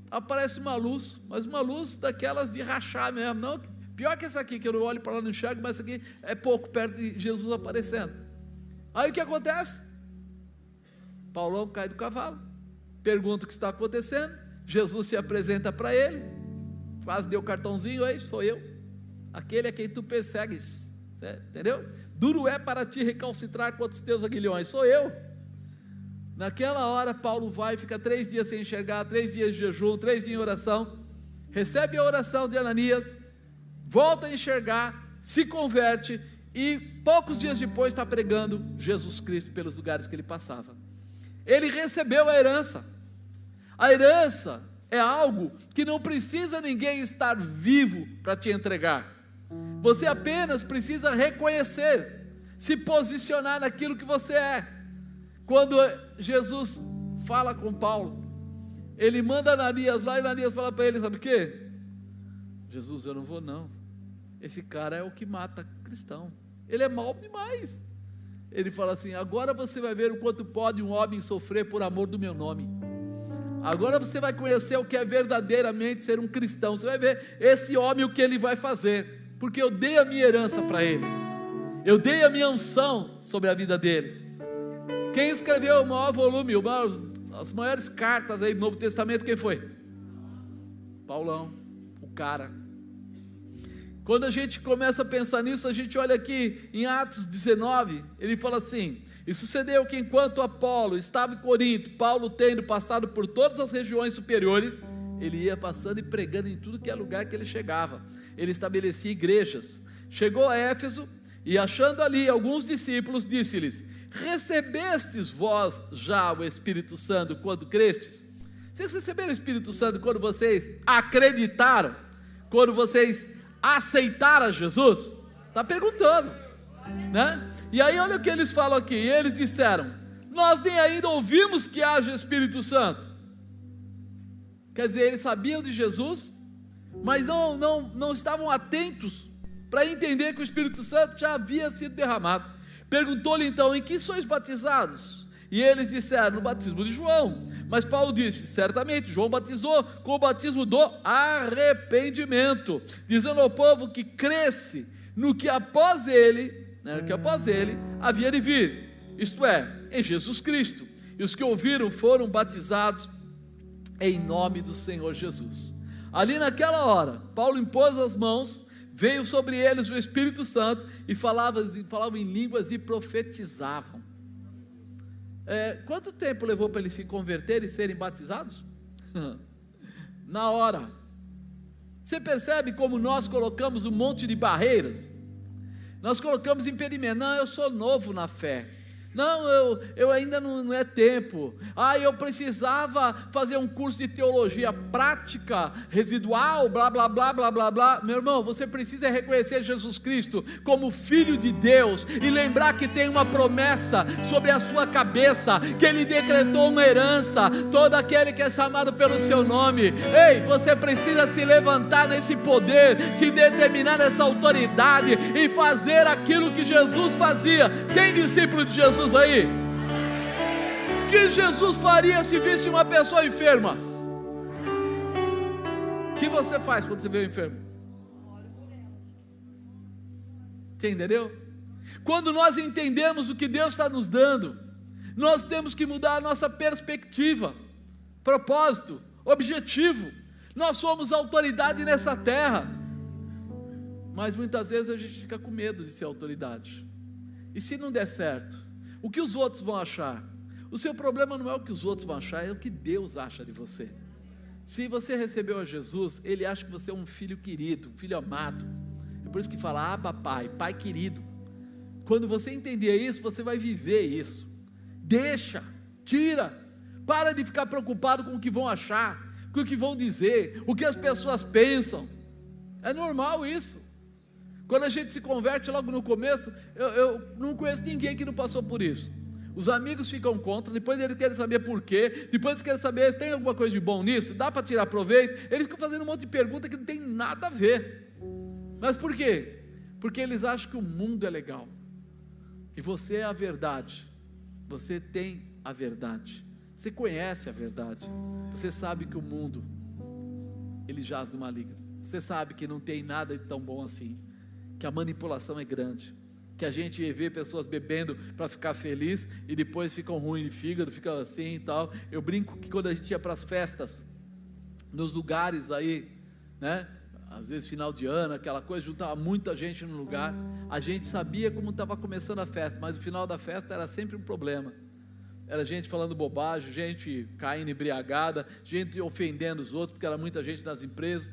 aparece uma luz, mas uma luz daquelas de rachar mesmo, não, pior que essa aqui, que eu não olho para lá no enxergo, mas essa aqui é pouco perto de Jesus aparecendo. Aí o que acontece? Paulão cai do cavalo, pergunta o que está acontecendo. Jesus se apresenta para ele, quase deu o cartãozinho: aí sou eu, aquele a quem tu persegues. Entendeu? Duro é para ti recalcitrar contra os teus aguilhões, sou eu. Naquela hora Paulo vai e fica 3 dias sem enxergar, 3 dias de jejum, 3 dias em oração, recebe a oração de Ananias, volta a enxergar, se converte e poucos dias depois está pregando Jesus Cristo pelos lugares que ele passava. Ele recebeu a herança. A herança é algo que não precisa ninguém estar vivo para te entregar. Você apenas precisa reconhecer, se posicionar naquilo que você é. Quando Jesus fala com Paulo, ele manda Ananias lá, e Ananias fala para ele, sabe o quê? Jesus, eu não vou não, esse cara é o que mata cristão, ele é mau demais. Ele fala assim, agora você vai ver o quanto pode um homem sofrer por amor do meu nome. Agora você vai conhecer o que é verdadeiramente ser um cristão. Você vai ver esse homem, o que ele vai fazer, porque eu dei a minha herança para ele, eu dei a minha unção sobre a vida dele. Quem escreveu o maior volume, as maiores cartas aí do Novo Testamento, quem foi? Paulão, o cara. Quando a gente começa a pensar nisso, a gente olha aqui em Atos 19, ele fala assim, e sucedeu que enquanto Apolo estava em Corinto, Paulo tendo passado por todas as regiões superiores, ele ia passando e pregando em tudo que é lugar que ele chegava, ele estabelecia igrejas, chegou a Éfeso, e achando ali alguns discípulos, disse-lhes, recebestes vós já o Espírito Santo quando crestes? Vocês receberam o Espírito Santo quando vocês acreditaram? Quando vocês aceitaram a Jesus? Está perguntando, né? E aí olha o que eles falam aqui, e eles disseram, nós nem ainda ouvimos que haja Espírito Santo. Quer dizer, eles sabiam de Jesus, mas não estavam atentos para entender que o Espírito Santo já havia sido derramado. Perguntou-lhe então, em que sois batizados? E eles disseram, no batismo de João. Mas Paulo disse, certamente, João batizou com o batismo do arrependimento, dizendo ao povo que cresce no que após ele havia de vir, isto é, em Jesus Cristo. E os que ouviram foram batizados em nome do Senhor Jesus. Ali naquela hora, Paulo impôs as mãos, veio sobre eles o Espírito Santo e falavam em línguas e profetizavam. Quanto tempo levou para eles se converterem e serem batizados? Na hora. Você percebe como nós colocamos um monte de barreiras? Nós colocamos impedimento. Não, eu sou novo na fé. Não, eu ainda não é tempo. Eu precisava fazer um curso de teologia prática, residual, blá, blá, blá, blá, blá, blá. Meu irmão, você precisa reconhecer Jesus Cristo como Filho de Deus e lembrar que tem uma promessa sobre a sua cabeça, que Ele decretou uma herança, todo aquele que é chamado pelo seu nome. Ei, você precisa se levantar nesse poder, se determinar nessa autoridade e fazer aquilo que Jesus fazia. Tem discípulo de Jesus aí? O que Jesus faria se visse uma pessoa enferma? O que você faz quando você vê um enfermo? Você entendeu? Quando nós entendemos o que Deus está nos dando, nós temos que mudar a nossa perspectiva, propósito, objetivo. Nós somos autoridade nessa terra, mas muitas vezes a gente fica com medo de ser autoridade. E se não der certo? O que os outros vão achar? O seu problema não é o que os outros vão achar, é o que Deus acha de você. Se você recebeu a Jesus, Ele acha que você é um filho querido, um filho amado. É por isso que fala, Abba Pai, Pai querido. Quando você entender isso, você vai viver isso. Deixa, tira, para de ficar preocupado com o que vão achar, com o que vão dizer, o que as pessoas pensam. É normal isso. Quando a gente se converte logo no começo, eu não conheço ninguém que não passou por isso. Os amigos ficam contra, depois eles querem saber por quê, depois eles querem saber se tem alguma coisa de bom nisso, dá para tirar proveito, eles ficam fazendo um monte de perguntas que não tem nada a ver. Mas por quê? Porque eles acham que o mundo é legal, e você é a verdade, você tem a verdade, você conhece a verdade, você sabe que o mundo, ele jaz no maligno, você sabe que não tem nada de tão bom assim, que a manipulação é grande, que a gente vê pessoas bebendo para ficar feliz e depois ficam ruins de fígado, ficam assim e tal. Eu brinco que quando a gente ia para as festas, nos lugares aí, né, às vezes final de ano, aquela coisa, juntava muita gente no lugar, a gente sabia como estava começando a festa, mas o final da festa era sempre um problema, era gente falando bobagem, gente caindo embriagada, gente ofendendo os outros, porque era muita gente nas empresas.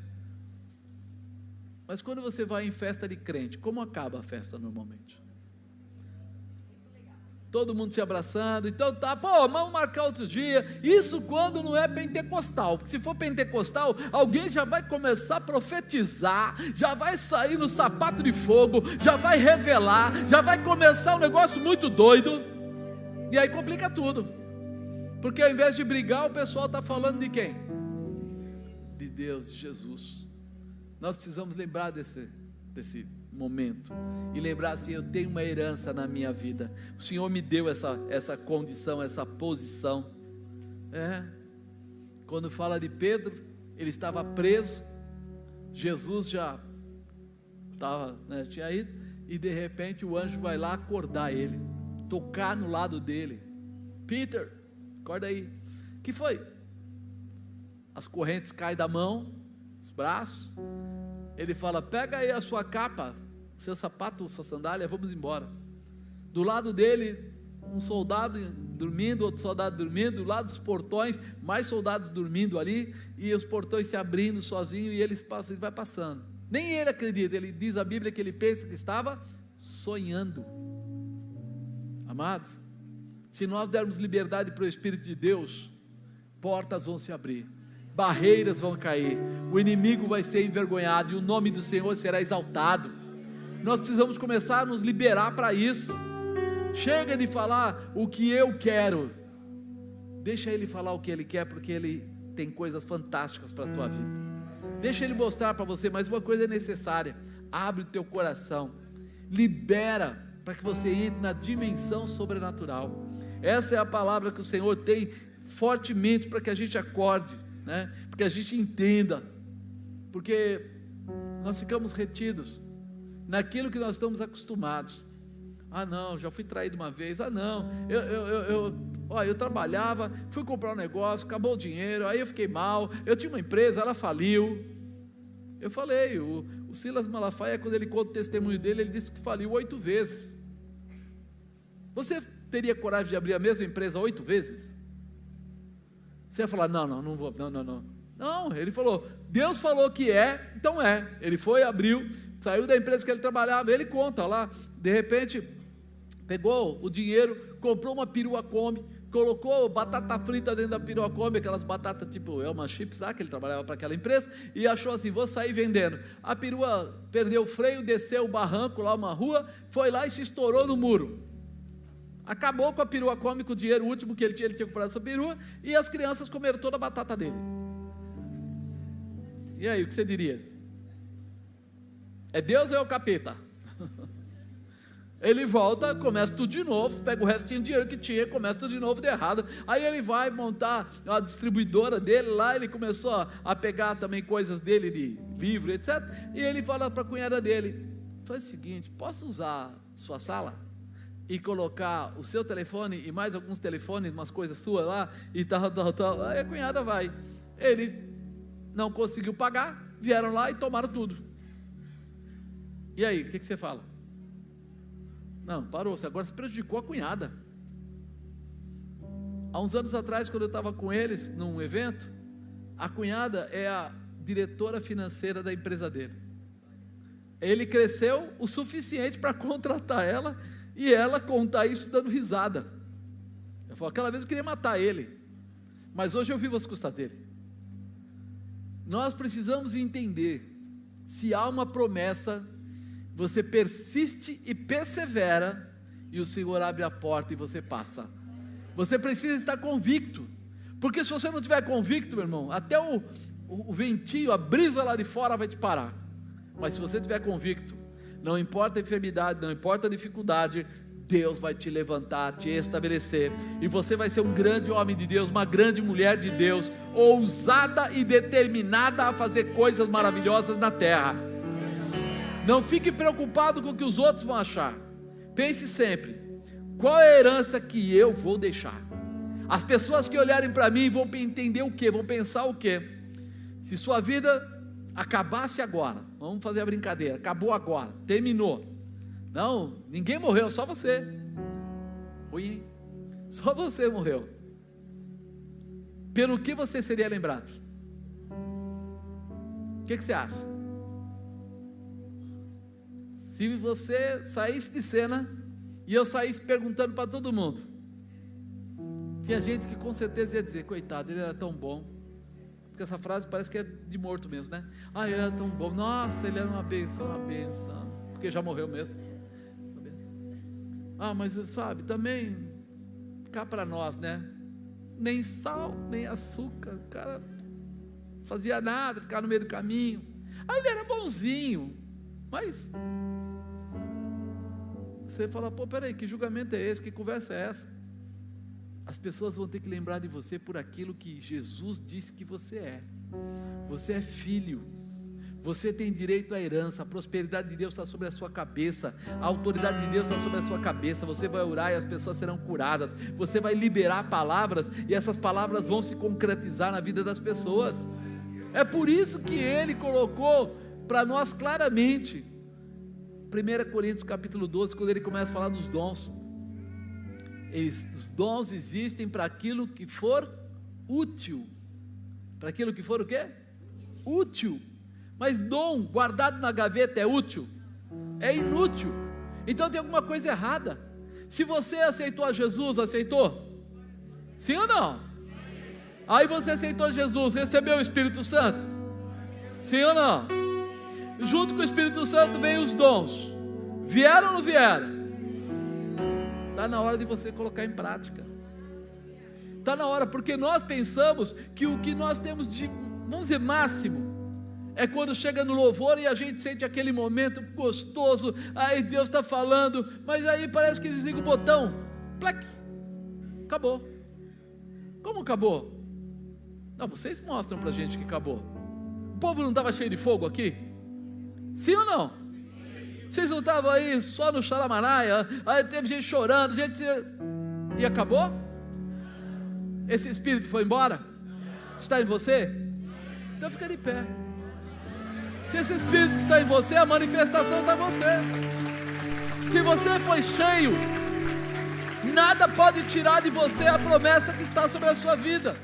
Mas quando você vai em festa de crente, como acaba a festa normalmente? Todo mundo se abraçando, então tá, vamos marcar outro dia. Isso quando não é pentecostal, porque se for pentecostal, alguém já vai começar a profetizar, já vai sair no sapato de fogo, já vai revelar, já vai começar um negócio muito doido, e aí complica tudo, porque ao invés de brigar, o pessoal está falando de quem? De Deus, de Jesus. Nós precisamos lembrar desse momento, e lembrar assim, eu tenho uma herança na minha vida, o Senhor me deu essa condição, essa posição. Quando fala de Pedro, ele estava preso, Jesus já estava, tinha ido, e de repente o anjo vai lá acordar ele, tocar no lado dele. Peter, acorda aí. O que foi? As correntes caem da mão, os braços. Ele fala, pega aí a sua capa, seu sapato, sua sandália, vamos embora. Do lado dele, um soldado dormindo, outro soldado dormindo, do lado dos portões, mais soldados dormindo ali, e os portões se abrindo sozinho, e ele vai passando. Nem ele acredita, ele diz a Bíblia que ele pensa que estava sonhando. Amado, se nós dermos liberdade para o Espírito de Deus, portas vão se abrir, barreiras vão cair, o inimigo vai ser envergonhado, e o nome do Senhor será exaltado. Nós precisamos começar a nos liberar para isso. Chega de falar o que eu quero, deixa ele falar o que ele quer, porque ele tem coisas fantásticas para a tua vida. Deixa ele mostrar para você, mas uma coisa é necessária: abre o teu coração, libera, para que você entre na dimensão sobrenatural. Essa é a palavra que o Senhor tem fortemente para que a gente acorde, para que a gente entenda, porque nós ficamos retidos naquilo que nós estamos acostumados. Não, já fui traído uma vez. Não, eu trabalhava, fui comprar um negócio, acabou o dinheiro, aí eu fiquei mal, eu tinha uma empresa, ela faliu. Eu falei, o Silas Malafaia, quando ele conta o testemunho dele, ele disse que faliu 8 vezes. Você teria coragem de abrir a mesma empresa 8 vezes? Você ia falar, não vou, não, ele falou, Deus falou que então ele foi, abriu, saiu da empresa que ele trabalhava, ele conta lá, de repente, pegou o dinheiro, comprou uma perua Kombi, colocou batata frita dentro da perua Kombi, aquelas batatas tipo Elma Chips lá, que ele trabalhava para aquela empresa, e achou assim, vou sair vendendo. A perua perdeu o freio, desceu o barranco lá, uma rua, foi lá e se estourou no muro. Acabou com a perua Kombi, com o dinheiro último que ele tinha comprado essa perua, e as crianças comeram toda a batata dele. E aí, o que você diria? É Deus ou é o capeta? Ele volta, começa tudo de novo, pega o restinho de dinheiro que tinha, começa tudo de novo de errado. Aí ele vai montar a distribuidora dele lá, ele começou a pegar também coisas dele, de livro, etc. E ele fala para a cunhada dele, faz o seguinte, posso usar sua sala? E colocar o seu telefone e mais alguns telefones, umas coisas suas lá, e tal. Aí a cunhada vai. Ele não conseguiu pagar, vieram lá e tomaram tudo. E aí, o que você fala? Não, parou, agora você prejudicou a cunhada. Há uns anos atrás, quando eu estava com eles, num evento, a cunhada é a diretora financeira da empresa dele. Ele cresceu o suficiente para contratar ela, e ela contar isso dando risada. Eu falo, aquela vez eu queria matar ele, mas hoje eu vivo às custas dele. Nós precisamos entender, se há uma promessa, você persiste e persevera, e o Senhor abre a porta e você passa. Você precisa estar convicto, porque se você não estiver convicto, meu irmão, até o ventinho, a brisa lá de fora vai te parar. Mas se você estiver convicto, não importa a enfermidade, não importa a dificuldade, Deus vai te levantar, te estabelecer, e você vai ser um grande homem de Deus, uma grande mulher de Deus, ousada e determinada a fazer coisas maravilhosas na terra. Não fique preocupado com o que os outros vão achar. Pense sempre, qual é a herança que eu vou deixar? As pessoas que olharem para mim vão entender o quê? Vão pensar o quê? Se sua vida acabasse agora, vamos fazer a brincadeira, acabou agora, terminou. Não, ninguém morreu, só você. Ruim, hein? Só você morreu. Pelo que você seria lembrado? O que você acha? Se você saísse de cena e eu saísse perguntando para todo mundo, tinha gente que com certeza ia dizer: coitado, ele era tão bom. Porque essa frase parece que é de morto mesmo, né? Ah, ele era tão bom, nossa, ele era uma benção, porque já morreu mesmo. Ah, mas sabe, também cá para nós, né? Nem sal, nem açúcar, o cara fazia nada, ficava no meio do caminho. Ah, ele era bonzinho, mas você fala: pô, peraí, que julgamento é esse? Que conversa é essa? As pessoas vão ter que lembrar de você por aquilo que Jesus disse que você é. Você é filho, você tem direito à herança, a prosperidade de Deus está sobre a sua cabeça, a autoridade de Deus está sobre a sua cabeça. Você vai orar e as pessoas serão curadas, você vai liberar palavras e essas palavras vão se concretizar na vida das pessoas. É por isso que Ele colocou para nós claramente, 1 Coríntios capítulo 12, quando Ele começa a falar dos dons. Os dons existem para aquilo que for útil. Para aquilo que for o quê? Útil. Mas dom guardado na gaveta é útil? É inútil. Então tem alguma coisa errada. Se você aceitou a Jesus, aceitou? Sim ou não? Aí você aceitou Jesus, recebeu o Espírito Santo? Sim ou não? Junto com o Espírito Santo vem os dons. Vieram ou não vieram? Está na hora de você colocar em prática. Está na hora, porque nós pensamos que o que nós temos de, vamos dizer, máximo, é quando chega no louvor e a gente sente aquele momento gostoso. Ai, Deus está falando, mas aí parece que desliga o botão, plec, acabou. Como acabou? Não, vocês mostram para a gente que acabou. O povo não estava cheio de fogo aqui? Sim ou não? Vocês não estavam aí só no xaramaraia? Aí teve gente chorando, gente... E acabou? Esse espírito foi embora? Está em você? Então fica de pé. Se esse espírito está em você, a manifestação está em você. Se você foi cheio, nada pode tirar de você a promessa que está sobre a sua vida.